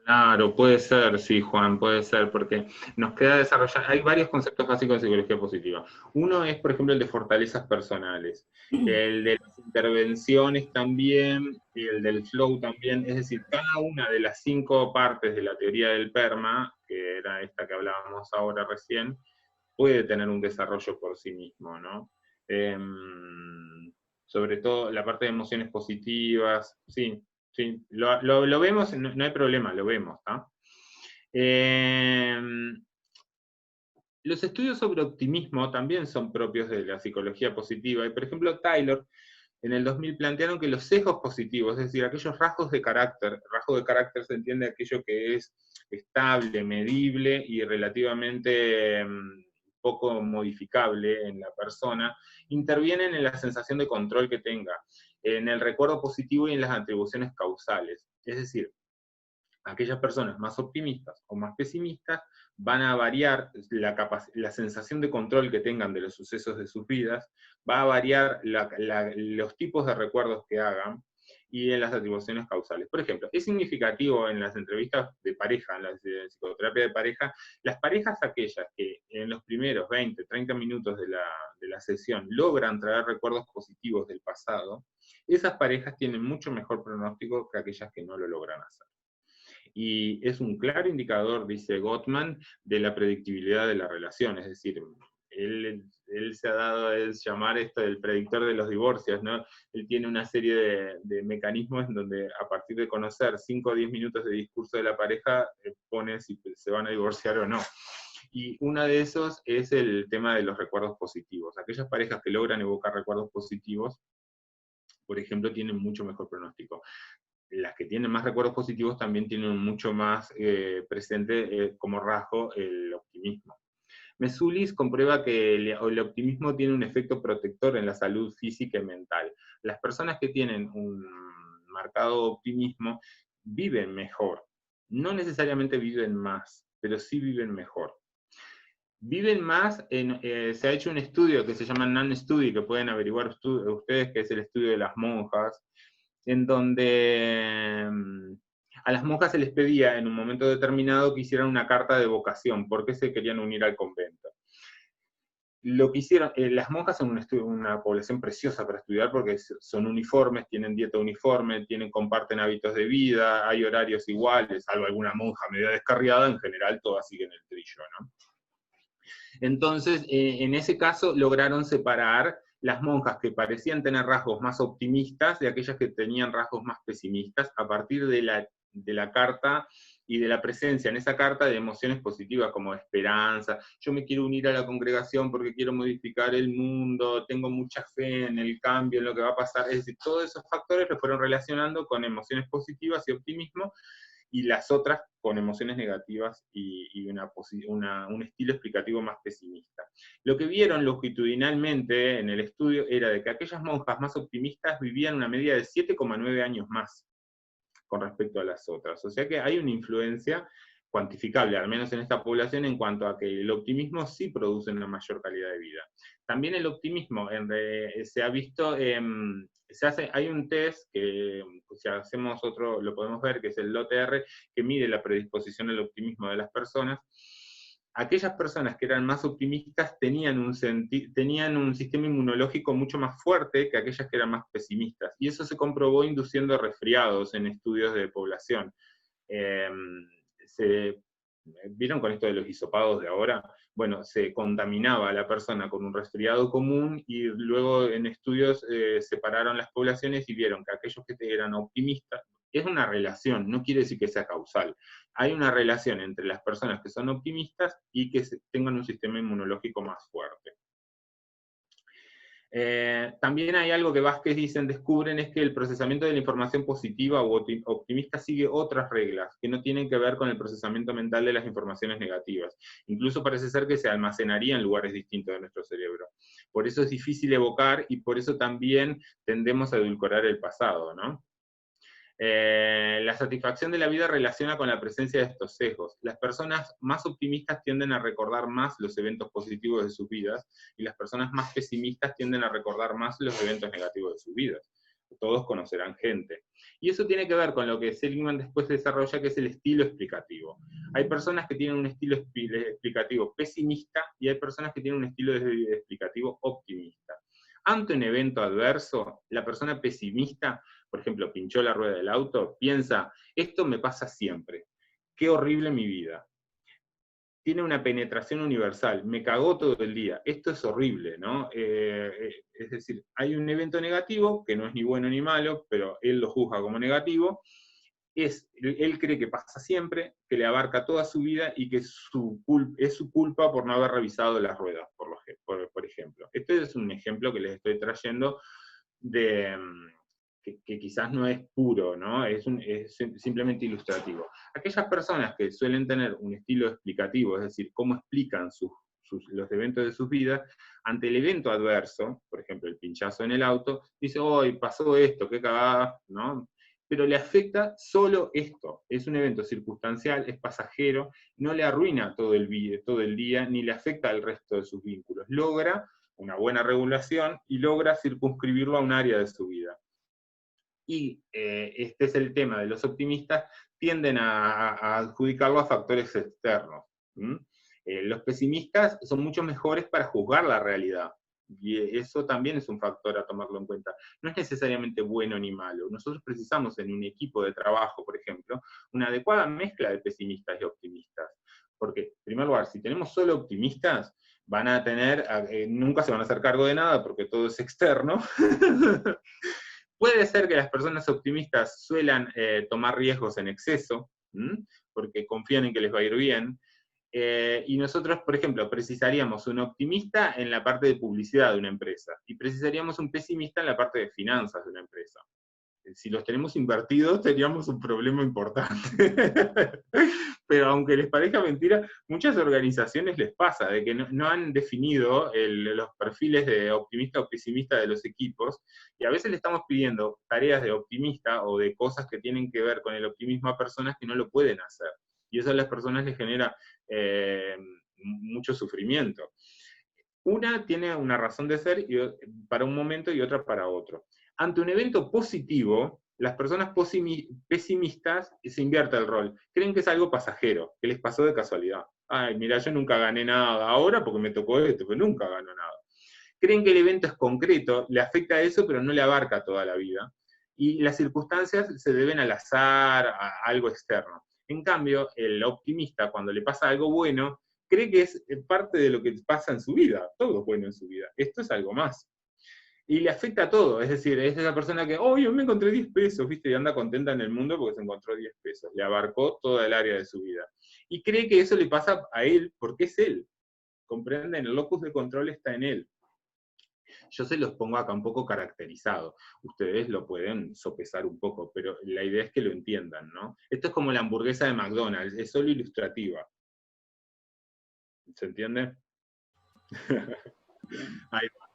Claro, puede ser, sí, Juan, puede ser, porque nos queda desarrollar, hay varios conceptos básicos de psicología positiva. Uno es, por ejemplo, el de fortalezas personales, el de las intervenciones también, y el del flow también, es decir, cada una de las 5 partes de la teoría del PERMA, que era esta que hablábamos ahora recién, puede tener un desarrollo por sí mismo, ¿no? Sobre todo la parte de emociones positivas, sí, sí, lo vemos, no hay problema, lo vemos, ¿tá? Los estudios sobre optimismo también son propios de la psicología positiva, y por ejemplo Taylor en el 2000 plantearon que los sesgos positivos, es decir, aquellos rasgos de carácter se entiende aquello que es estable, medible y relativamente poco modificable en la persona, intervienen en la sensación de control que tenga, en el recuerdo positivo y en las atribuciones causales. Es decir, aquellas personas más optimistas o más pesimistas van a variar la sensación de control que tengan de los sucesos de sus vidas, va a variar los tipos de recuerdos que hagan y en las atribuciones causales. Por ejemplo, es significativo en las entrevistas de pareja, en la psicoterapia de pareja, las parejas aquellas que en los primeros 20, 30 minutos de la sesión logran traer recuerdos positivos del pasado, esas parejas tienen mucho mejor pronóstico que aquellas que no lo logran hacer. Y es un claro indicador, dice Gottman, de la predictibilidad de la relación, es decir, él se ha dado a llamar esto el predictor de los divorcios, ¿no? Él tiene una serie de mecanismos en donde a partir de conocer 5 o 10 minutos de discurso de la pareja, pone si se van a divorciar o no. Y uno de esos es el tema de los recuerdos positivos. Aquellas parejas que logran evocar recuerdos positivos, por ejemplo, tienen mucho mejor pronóstico. Las que tienen más recuerdos positivos también tienen mucho más presente como rasgo el optimismo. Mesulis comprueba que el optimismo tiene un efecto protector en la salud física y mental. Las personas que tienen un marcado optimismo viven mejor. No necesariamente viven más, pero sí viven mejor. Viven más, se ha hecho un estudio que se llama NAN Study, que pueden averiguar ustedes, que es el estudio de las monjas, en donde a las monjas se les pedía en un momento determinado que hicieran una carta de vocación, porque se querían unir al convento. Lo que hicieron, las monjas son una población preciosa para estudiar porque son uniformes, tienen dieta uniforme, comparten hábitos de vida, hay horarios iguales, salvo alguna monja medio descarriada, en general todas siguen el trillo, ¿no? Entonces, en ese caso lograron separar las monjas que parecían tener rasgos más optimistas de aquellas que tenían rasgos más pesimistas a partir de la carta y de la presencia en esa carta de emociones positivas como esperanza, yo me quiero unir a la congregación porque quiero modificar el mundo, tengo mucha fe en el cambio, en lo que va a pasar, es decir, todos esos factores los fueron relacionando con emociones positivas y optimismo, y las otras con emociones negativas y un estilo explicativo más pesimista. Lo que vieron longitudinalmente en el estudio era de que aquellas monjas más optimistas vivían una media de 7,9 años más con respecto a las otras. O sea que hay una influencia cuantificable, al menos en esta población, en cuanto a que el optimismo sí produce una mayor calidad de vida. También el optimismo se ha visto, hay un test que si hacemos otro lo podemos ver, que es el LOTR, que mide la predisposición al optimismo de las personas. Aquellas personas que eran más optimistas tenían un sistema inmunológico mucho más fuerte que aquellas que eran más pesimistas, y eso se comprobó induciendo resfriados en estudios de población. ¿Vieron con esto de los hisopados de ahora? Bueno, se contaminaba a la persona con un resfriado común y luego en estudios separaron las poblaciones y vieron que aquellos que eran optimistas, es una relación, no quiere decir que sea causal, hay una relación entre las personas que son optimistas y que tengan un sistema inmunológico más fuerte. También hay algo que Vázquez descubren, es que el procesamiento de la información positiva o optimista sigue otras reglas que no tienen que ver con el procesamiento mental de las informaciones negativas. Incluso parece ser que se almacenaría en lugares distintos de nuestro cerebro. Por eso es difícil evocar y por eso también tendemos a edulcorar el pasado, ¿no? La satisfacción de la vida relaciona con la presencia de estos sesgos. Las personas más optimistas tienden a recordar más los eventos positivos de sus vidas, y las personas más pesimistas tienden a recordar más los eventos negativos de sus vidas. Todos conocerán gente. Y eso tiene que ver con lo que Seligman después desarrolla, que es el estilo explicativo. Hay personas que tienen un estilo explicativo pesimista, y hay personas que tienen un estilo explicativo optimista. Ante un evento adverso, la persona pesimista, por ejemplo, pinchó la rueda del auto, piensa, esto me pasa siempre, qué horrible mi vida. Tiene una penetración universal, me cagó todo el día, esto es horrible, ¿no? Es decir, hay un evento negativo, que no es ni bueno ni malo, pero él lo juzga como negativo, él cree que pasa siempre, que le abarca toda su vida, y que es su culpa por no haber revisado las ruedas, por ejemplo. Este es un ejemplo que les estoy trayendo de... Que quizás no es puro, ¿no? Es simplemente ilustrativo. Aquellas personas que suelen tener un estilo explicativo, es decir, cómo explican los eventos de sus vidas, ante el evento adverso, por ejemplo, el pinchazo en el auto, dice, hoy pasó esto, qué cagada, ¿no? Pero le afecta solo esto, es un evento circunstancial, es pasajero, no le arruina todo el día, ni le afecta al resto de sus vínculos. Logra una buena regulación y logra circunscribirlo a un área de su vida. Y este es el tema de los optimistas, tienden a adjudicarlo a factores externos. Los pesimistas son mucho mejores para juzgar la realidad, y eso también es un factor a tomarlo en cuenta. No es necesariamente bueno ni malo. Nosotros precisamos en un equipo de trabajo, por ejemplo, una adecuada mezcla de pesimistas y optimistas. Porque, en primer lugar, si tenemos solo optimistas, van a tener, nunca se van a hacer cargo de nada porque todo es externo. Puede ser que las personas optimistas suelan tomar riesgos en exceso, porque confían en que les va a ir bien, y nosotros, por ejemplo, precisaríamos un optimista en la parte de publicidad de una empresa, y precisaríamos un pesimista en la parte de finanzas de una empresa. Si los tenemos invertidos, teníamos un problema importante. Pero aunque les parezca mentira, muchas organizaciones les pasa, de que no han definido los perfiles de optimista o pesimista de los equipos, y a veces le estamos pidiendo tareas de optimista o de cosas que tienen que ver con el optimismo a personas que no lo pueden hacer. Y eso a las personas les genera mucho sufrimiento. Una tiene una razón de ser para un momento y otra para otro. Ante un evento positivo, las personas pesimistas se invierte el rol. Creen que es algo pasajero, que les pasó de casualidad. Ay, mira, yo nunca gané nada ahora porque me tocó esto, pero nunca gano nada. Creen que el evento es concreto, le afecta a eso, pero no le abarca toda la vida. Y las circunstancias se deben al azar, a algo externo. En cambio, el optimista, cuando le pasa algo bueno, cree que es parte de lo que pasa en su vida. Todo es bueno en su vida. Esto es algo más. Y le afecta a todo, es decir, es esa persona que, oh, yo me encontré 10 pesos, ¿viste? Y anda contenta en el mundo porque se encontró 10 pesos. Le abarcó toda el área de su vida. Y cree que eso le pasa a él porque es él. ¿Comprenden? El locus de control está en él. Yo se los pongo acá un poco caracterizado. Ustedes lo pueden sopesar un poco, pero la idea es que lo entiendan, ¿no? Esto es como la hamburguesa de McDonald's, es solo ilustrativa. ¿Se entiende? Ahí va.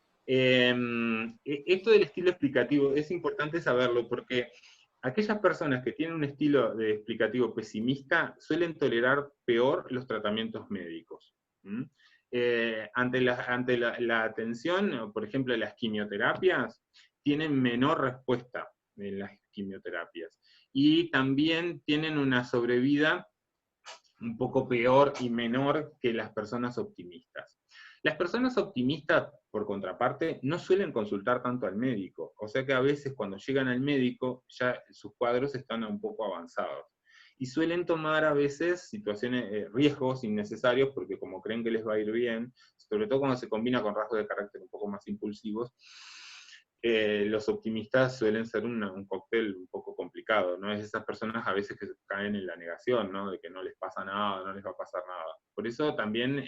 Esto del estilo explicativo es importante saberlo porque aquellas personas que tienen un estilo de explicativo pesimista suelen tolerar peor los tratamientos médicos. Ante la atención, por ejemplo, las quimioterapias, tienen menor respuesta en las quimioterapias. Y también tienen una sobrevida un poco peor y menor que las personas optimistas. Las personas optimistas, por contraparte, no suelen consultar tanto al médico, o sea que a veces cuando llegan al médico ya sus cuadros están un poco avanzados. Y suelen tomar a veces situaciones, riesgos innecesarios, porque como creen que les va a ir bien, sobre todo cuando se combina con rasgos de carácter un poco más impulsivos, los optimistas suelen ser un cóctel un poco complicado, ¿no? Es esas personas a veces que caen en la negación, ¿no? De que no les pasa nada, no les va a pasar nada. Por eso también,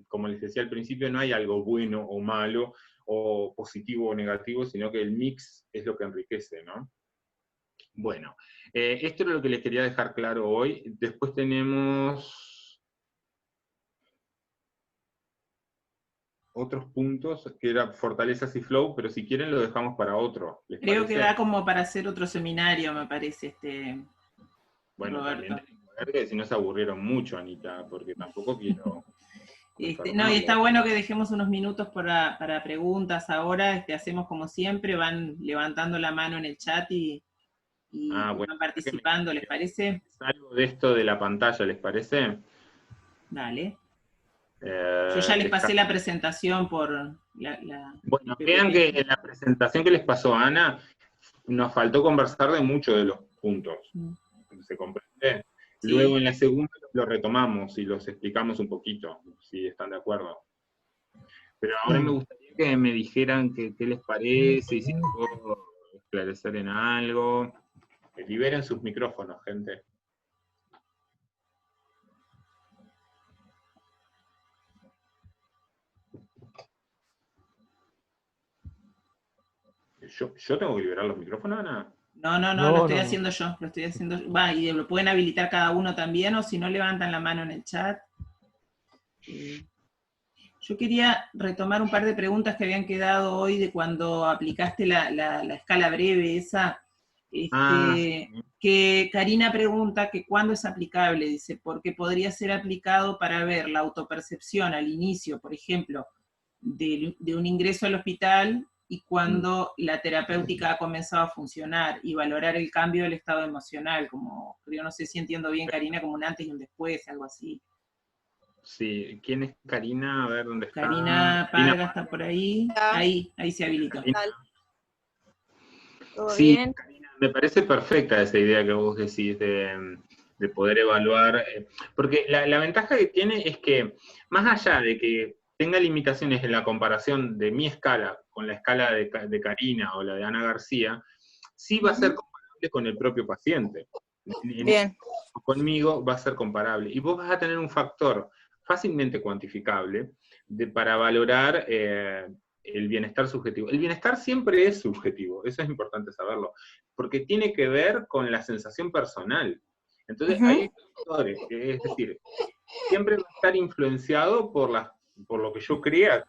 como les decía al principio, no hay algo bueno o malo, o positivo o negativo, sino que el mix es lo que enriquece, ¿no? Bueno, esto es lo que les quería dejar claro hoy. Después tenemos otros puntos, que era fortalezas y flow, pero si quieren lo dejamos para otro. ¿Les
Creo que
parece?
da como para hacer otro seminario, me parece,
Bueno,
Roberto.
también tengo que ver que si no se aburrieron mucho, Anita, porque tampoco quiero...
No, y está bueno que dejemos unos minutos para preguntas ahora, hacemos como siempre, van levantando la mano en el chat y
bueno,
van participando, ¿les parece?
Algo de esto de la pantalla, ¿les parece?
Dale. Yo ya les pasé la presentación por
Bueno,
el
vean
PPT.
que en la presentación que les pasó a Ana, nos faltó conversar de muchos de los puntos. ¿Se comprende?
Sí.
Luego en la segunda lo retomamos y los explicamos un poquito, si están de acuerdo. Pero ahora me gustaría que me dijeran qué les parece y si les puedo esclarecer en algo. Liberen sus micrófonos, gente. ¿Yo tengo que liberar los micrófonos, Ana?
No, lo estoy haciendo yo, lo estoy haciendo. Y lo pueden habilitar cada uno también, o si no levantan la mano en el chat. Yo quería retomar un par de preguntas que habían quedado hoy de cuando aplicaste la escala breve esa. Que Karina pregunta que cuándo es aplicable, dice, porque podría ser aplicado para ver la autopercepción al inicio, por ejemplo, de un ingreso al hospital y cuando la terapéutica ha comenzado a funcionar y valorar el cambio del estado emocional, como, yo no sé si entiendo bien, Karina, como un antes y un después, algo así.
Sí, ¿quién es Karina? A ver dónde está.
Karina Parga está por ahí. Ahí se habilitó.
¿Todo
sí,
bien?
Karina, me parece perfecta esa idea que vos decís de poder evaluar, porque la ventaja que tiene es que, más allá de que tenga limitaciones en la comparación de mi escala con la escala de Karina o la de Ana García, sí va a ser comparable con el propio paciente.
Bien.
Conmigo va a ser comparable. Y vos vas a tener un factor fácilmente cuantificable para valorar el bienestar subjetivo. El bienestar siempre es subjetivo, eso es importante saberlo, porque tiene que ver con la sensación personal. Entonces, hay factores, es decir, siempre va a estar influenciado por lo que yo crea,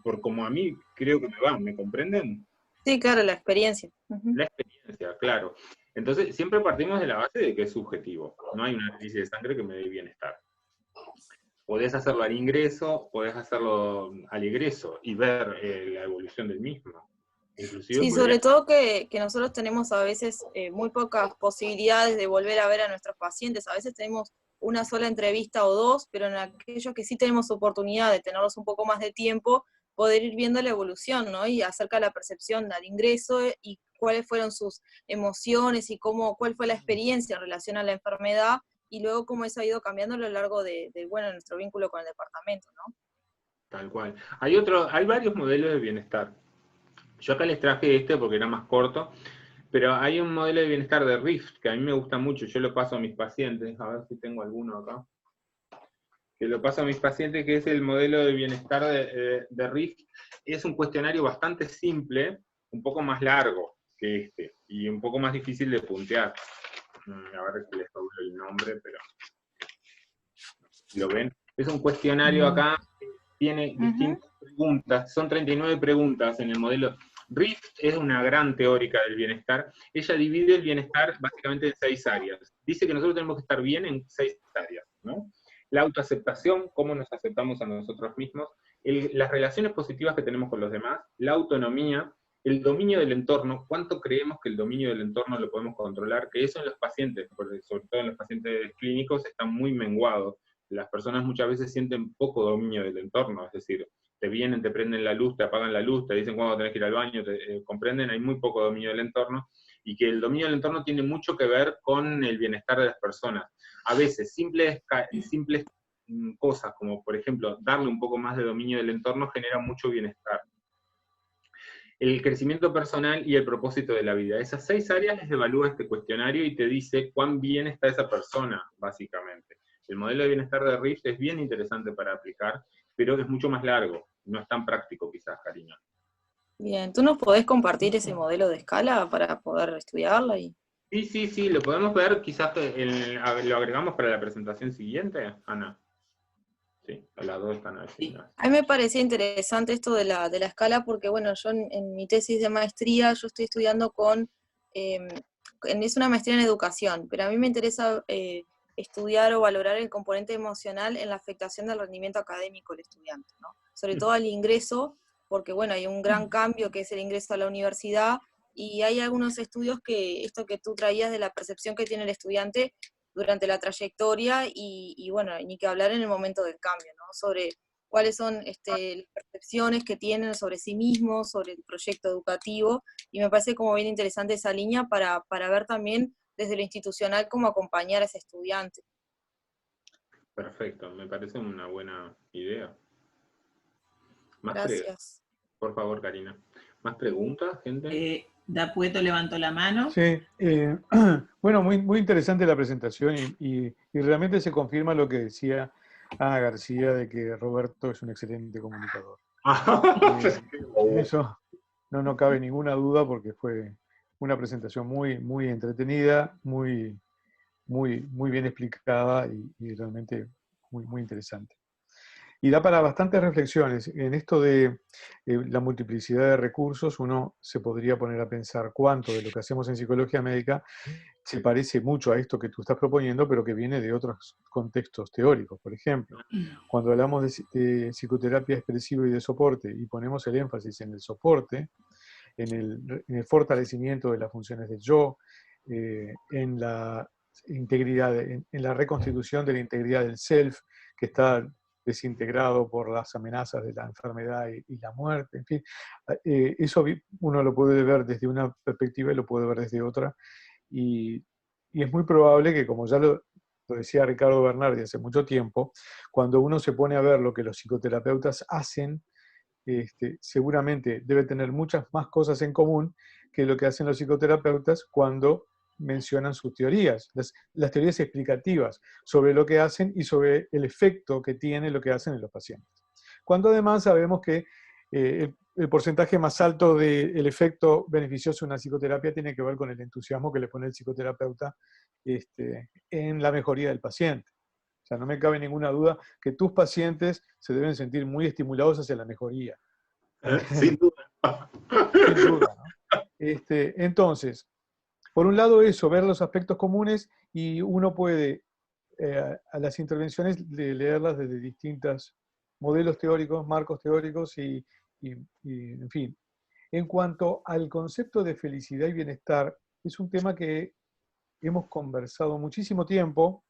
por como a mí creo que me va, ¿me comprenden?
Sí, claro, la experiencia.
La experiencia, claro. Entonces, siempre partimos de la base de que es subjetivo. No hay un análisis de sangre que me dé bienestar. Podés hacerlo al ingreso, podés hacerlo al egreso y ver la evolución del mismo. Inclusive
Sí, sobre todo que nosotros tenemos a veces muy pocas posibilidades de volver a ver a nuestros pacientes. A veces tenemos una sola entrevista o dos, pero en aquellos que sí tenemos oportunidad de tenerlos un poco más de tiempo, poder ir viendo la evolución, ¿no? Y acerca de la percepción al ingreso y cuáles fueron sus emociones y cuál fue la experiencia en relación a la enfermedad y luego cómo eso ha ido cambiando a lo largo de nuestro vínculo con el departamento, ¿no?
Tal cual. Hay varios modelos de bienestar. Yo acá les traje este porque era más corto, pero hay un modelo de bienestar de Rift que a mí me gusta mucho, yo lo paso a mis pacientes, a ver si tengo alguno acá. Que lo paso a mis pacientes, que es el modelo de bienestar de Rift. Es un cuestionario bastante simple, un poco más largo que este, y un poco más difícil de puntear. A ver si les doy el nombre, pero... ¿Lo ven? Es un cuestionario acá, que tiene distintas preguntas, son 39 preguntas en el modelo. Rift es una gran teórica del bienestar. Ella divide el bienestar básicamente en 6 áreas. Dice que nosotros tenemos que estar bien en 6 áreas, ¿no? La autoaceptación, cómo nos aceptamos a nosotros mismos, las relaciones positivas que tenemos con los demás, la autonomía, el dominio del entorno, cuánto creemos que el dominio del entorno lo podemos controlar, que eso en los pacientes, sobre todo en los pacientes clínicos, está muy menguado. Las personas muchas veces sienten poco dominio del entorno, es decir, te vienen, te prenden la luz, te apagan la luz, te dicen cuándo tenés que ir al baño, comprenden, hay muy poco dominio del entorno, y que el dominio del entorno tiene mucho que ver con el bienestar de las personas. A veces, simples cosas, como por ejemplo, darle un poco más de dominio del entorno, genera mucho bienestar. El crecimiento personal y el propósito de la vida. Esas 6 áreas les evalúa este cuestionario y te dice cuán bien está esa persona, básicamente. El modelo de bienestar de Rift es bien interesante para aplicar, pero es mucho más largo, no es tan práctico quizás, Karina.
Bien, ¿tú nos podés compartir ese modelo de escala para poder estudiarlo?
Sí, lo podemos ver, quizás lo agregamos para la presentación siguiente, Ana. Sí, las dos están asignadas.
A mí me parecía interesante esto de la escala porque, bueno, yo en mi tesis de maestría, yo estoy estudiando es una maestría en educación, pero a mí me interesa estudiar o valorar el componente emocional en la afectación del rendimiento académico del estudiante, ¿no? Sobre todo al ingreso, porque, bueno, hay un gran cambio que es el ingreso a la universidad, y hay algunos estudios que esto que tú traías de la percepción que tiene el estudiante durante la trayectoria y bueno, ni que hablar en el momento del cambio, ¿no? Sobre cuáles son las percepciones que tienen sobre sí mismos, sobre el proyecto educativo, y me parece como bien interesante esa línea para ver también desde lo institucional cómo acompañar a ese estudiante.
Perfecto, me parece una buena idea.
Gracias.
Por favor, Karina. ¿Más preguntas, gente?
Dapueto levantó la mano.
Sí, bueno, muy interesante la presentación y realmente se confirma lo que decía Ana García de que Roberto es un excelente comunicador. Eso no cabe ninguna duda porque fue una presentación muy entretenida, muy bien explicada y realmente muy interesante. Y da para bastantes reflexiones. En esto de la multiplicidad de recursos, uno se podría poner a pensar cuánto de lo que hacemos en psicología médica se parece mucho a esto que tú estás proponiendo, pero que viene de otros contextos teóricos. Por ejemplo, cuando hablamos de psicoterapia expresiva y de soporte y ponemos el énfasis en el soporte, en el fortalecimiento de las funciones del yo, en la integridad, en la reconstitución de la integridad del self, que está desintegrado por las amenazas de la enfermedad y la muerte, en fin. Eso uno lo puede ver desde una perspectiva y lo puede ver desde otra, y es muy probable que, como ya lo decía Ricardo Bernardi hace mucho tiempo, cuando uno se pone a ver lo que los psicoterapeutas hacen, seguramente debe tener muchas más cosas en común que lo que hacen los psicoterapeutas cuando mencionan sus teorías, las teorías explicativas sobre lo que hacen y sobre el efecto que tiene lo que hacen en los pacientes. Cuando además sabemos que el porcentaje más alto del efecto beneficioso de una psicoterapia tiene que ver con el entusiasmo que le pone el psicoterapeuta en la mejoría del paciente. O sea, no me cabe ninguna duda que tus pacientes se deben sentir muy estimulados hacia la mejoría.
Sin duda.
Sin duda, ¿no? Entonces, por un lado eso, ver los aspectos comunes, y uno puede a las intervenciones leerlas desde distintos modelos teóricos, marcos teóricos y en fin. En cuanto al concepto de felicidad y bienestar, es un tema que hemos conversado muchísimo tiempo.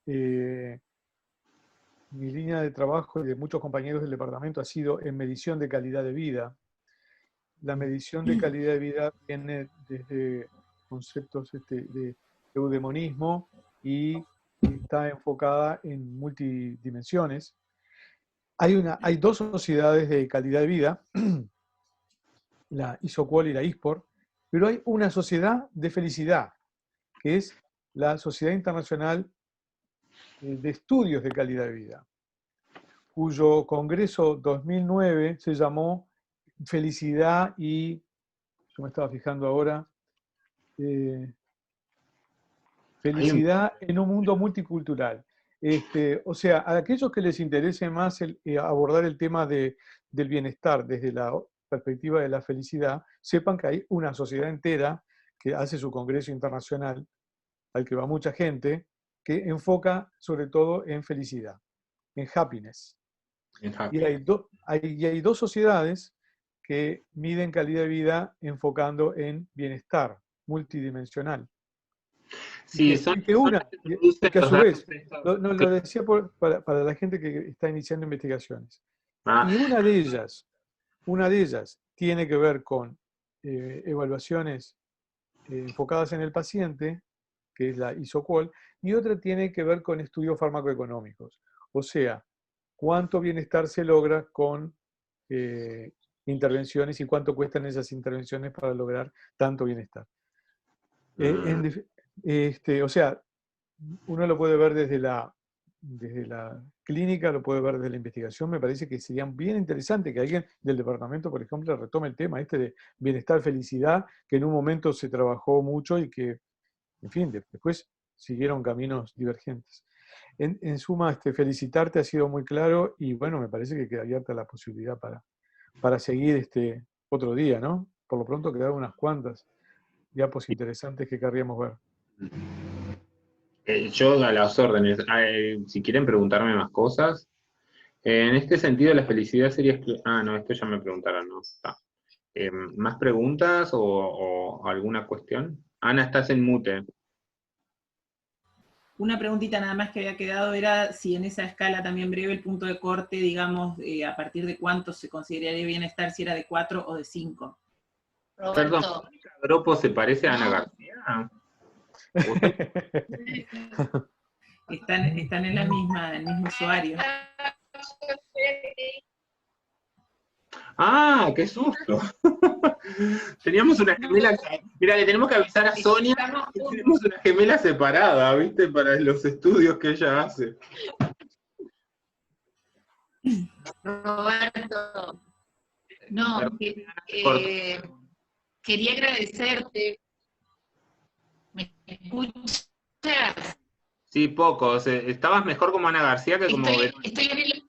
Mi línea de trabajo y de muchos compañeros del departamento ha sido en medición de calidad de vida. La medición de calidad de vida viene desde conceptos de eudemonismo y está enfocada en multidimensiones. Hay dos sociedades de calidad de vida, la ISOQOL y la ISPOR, pero hay una sociedad de felicidad, que es la Sociedad Internacional de Estudios de Calidad de Vida, cuyo congreso 2009 se llamó Felicidad y, yo me estaba fijando ahora, felicidad en un mundo multicultural. O sea, a aquellos que les interese más abordar el tema del bienestar desde la perspectiva de la felicidad, sepan que hay una sociedad entera que hace su congreso internacional, al que va mucha gente, que enfoca sobre todo en felicidad, en happiness. Y hay dos sociedades que miden calidad de vida enfocando en bienestar multidimensional.
Sí,
que a su vez, lo decía para la gente que está iniciando investigaciones. Y una de ellas tiene que ver con evaluaciones enfocadas en el paciente, que es la ISOQOL, y otra tiene que ver con estudios farmacoeconómicos. O sea, cuánto bienestar se logra con intervenciones y cuánto cuestan esas intervenciones para lograr tanto bienestar. O sea, uno lo puede ver desde la clínica, lo puede ver desde la investigación. Me parece que sería bien interesante que alguien del departamento, por ejemplo, retome el tema de bienestar, felicidad, que en un momento se trabajó mucho y que, en fin, después siguieron caminos divergentes. En suma, felicitarte, ha sido muy claro y bueno, me parece que queda abierta la posibilidad para seguir otro día, ¿no? Por lo pronto quedaron unas cuantas diapos interesantes que querríamos ver.
Yo a las órdenes. Si quieren preguntarme más cosas. En este sentido, la felicidad sería... Ah, no, esto ya me preguntaron, no está. ¿Más preguntas o alguna cuestión? Ana, estás en mute.
Una preguntita nada más que había quedado era si en esa escala también breve el punto de corte, digamos, a partir de cuánto se consideraría bienestar, si era de 4 o de 5.
Perdón,
Roberto.
¿Mónica Dropo se parece a Ana García?
Están en la misma, en el mismo usuario.
¡Ah, qué susto! Teníamos una gemela... Mira, le tenemos que avisar a Sonia que tenemos una gemela separada, ¿viste? Para los estudios que ella hace.
Roberto, no, quería agradecerte. ¿Me escuchas?
Sí, poco. Estabas mejor como Ana García que como...
Estoy en el...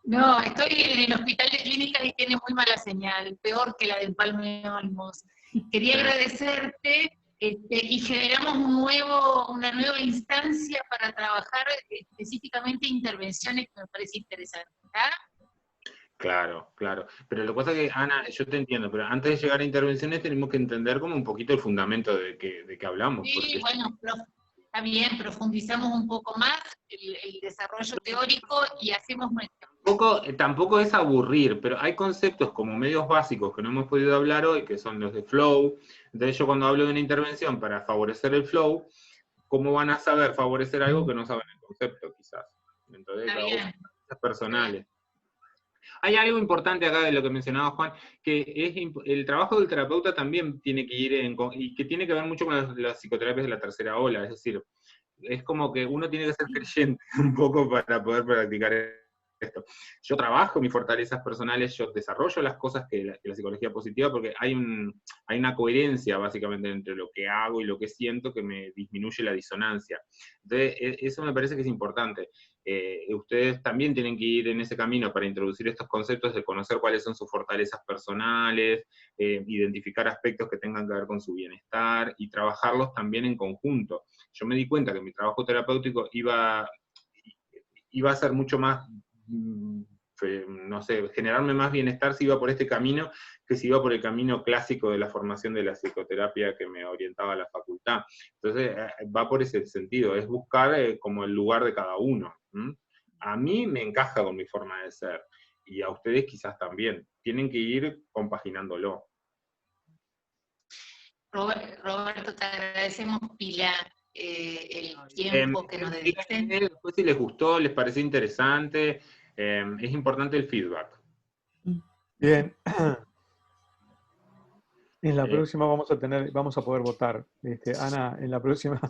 No, estoy en el hospital de clínicas y tiene muy mala señal, peor que la del Palmo de Olmos. Quería agradecerte y generamos una nueva instancia para trabajar específicamente intervenciones que me parece interesante. ¿Está?
Claro, claro. Pero lo que pasa es que, Ana, yo te entiendo, pero antes de llegar a intervenciones tenemos que entender como un poquito el fundamento de que hablamos.
Sí, bueno, está bien, profundizamos un poco más el desarrollo teórico y hacemos nuestra...
Tampoco es aburrir, pero hay conceptos como medios básicos que no hemos podido hablar hoy, que son los de flow. Entonces yo cuando hablo de una intervención para favorecer el flow, ¿cómo van a saber favorecer algo que no saben el concepto, quizás? Entonces, cosas personales. Hay algo importante acá de lo que mencionaba Juan, que el trabajo del terapeuta también tiene que ir y que tiene que ver mucho con las psicoterapias de la tercera ola, es decir, es como que uno tiene que ser creyente un poco para poder practicar esto. Yo trabajo mis fortalezas personales, yo desarrollo las cosas que la psicología positiva, porque hay una coherencia básicamente entre lo que hago y lo que siento que me disminuye la disonancia. Entonces, eso me parece que es importante. Ustedes también tienen que ir en ese camino para introducir estos conceptos de conocer cuáles son sus fortalezas personales, identificar aspectos que tengan que ver con su bienestar y trabajarlos también en conjunto. Yo me di cuenta que mi trabajo terapéutico iba a ser mucho más, no sé, generarme más bienestar si iba por este camino que si iba por el camino clásico de la formación de la psicoterapia que me orientaba a la facultad. Entonces, va por ese sentido, es buscar como el lugar de cada uno. A mí me encaja con mi forma de ser, y a ustedes quizás también. Tienen que ir compaginándolo.
Roberto, te agradecemos pila el tiempo que nos dedicaste.
Después si les gustó, les pareció interesante, es importante el feedback.
Bien. En la próxima vamos a poder votar. Ana, en la próxima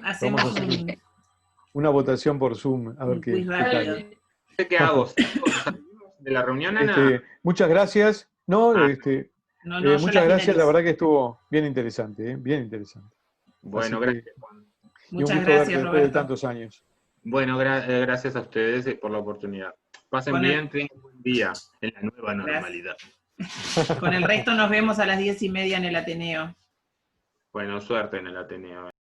Hacemos
vamos a hacer una votación por Zoom, a ver qué tal.
¿Qué hago? ¿De la reunión, Ana?
Muchas gracias. Muchas gracias, la verdad que estuvo bien interesante, bien interesante.
Bueno, gracias, Juan.
Muchas
gracias,
Roberto.
Después de tantos años.
Bueno, gracias a ustedes por la oportunidad. Pasen bien, tengan un buen día en la nueva normalidad.
Con el resto nos vemos a las 10:30 en el Ateneo.
Bueno, suerte en el Ateneo.